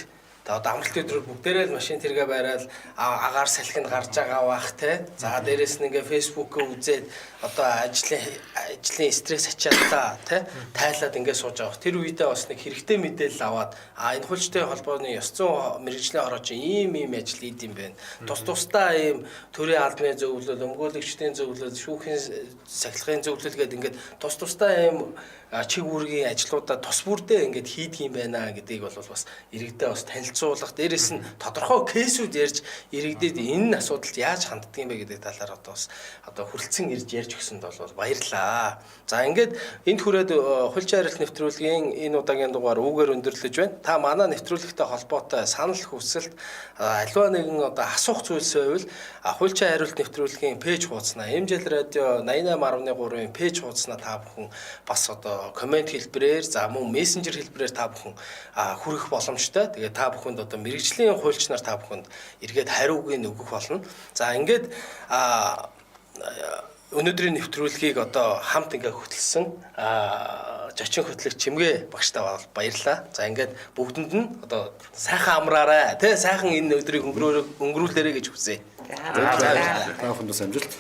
одоо амралтын өдрөөр бүгдээрээ л машин тэргээ барайл агаар салхинд гарч байгаа бах те. За дээрэс нь ингээ фэйсбүүкээ үзээд одоо ажлын стресс ачаалтаа те тайлаад ингээ сууж байгаа. Тэр үедээ бас нэг хэрэгтэй мэдээлэл аваад энэ хуульчтай холбооны ёс зүйн мэргэжлийн хороо чи ийм ажил хийд юм байна. Тусдаа ийм төрийн албаны зөвлөл, өмгөөлөгчдийн зөвлөл, шүүхийн сахилгын зөвлөл гэдэг ингээд тусдаа ийм чиг үүргийн ажлуудаа тус бүрдээ ингээд хийдэг юм байна гэдгийг бол бас иргэдээ бас танилцуулах. Дээрээс нь тодорхой кейсүүд ярьж иргэдэд энэ асуудалд яаж ханддаг юм бэ гэдэг талаар одоо хүрэлцэн ирж ярьж өгсөнд бол баярлаа. За ингээд энд хүрээд хуульчийн хариулт нэвтрүүлгийн энэ удаагийн дугаар үүгээр өндөрлөж байна. Та манай нэвтрүүлэгтэй холбоотой санал хүсэлт аливаа нэгэн одоо асуух зүйлс байвал хуульчийн хариулт нэвтрүүлгийн пэйж хуудснаа Эмжил радио 88.3-ын пэйж хуудснаа та бүхэн бас одоо комент хэлбэрээр за мөн мессенжер хэлбэрээр та бүхэн хүрэх боломжтой. Тэгээ та бүхэнд одоо мэргэжлийн хуульч нар та бүхэнд эргээд хариуг өгөх болно. За ингээд өнөөдрийн нэвтрүүлгийг одоо хамт ингээ хөтлсөн зочин хөтлөгч Чимгээ багштай баярлалаа. За ингээд бүгдэнд нь одоо сайхан амраарай тий сайхан энэ өдрийг өнгөрүүлээрэй гэж хүсье. Та бүхэнд бас амжилт.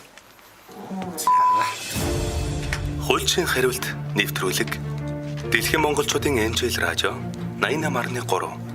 Хуульчийн хариулт нэвтрүүлэг Дэлхийн монголчуудын Эмжил радио 88.3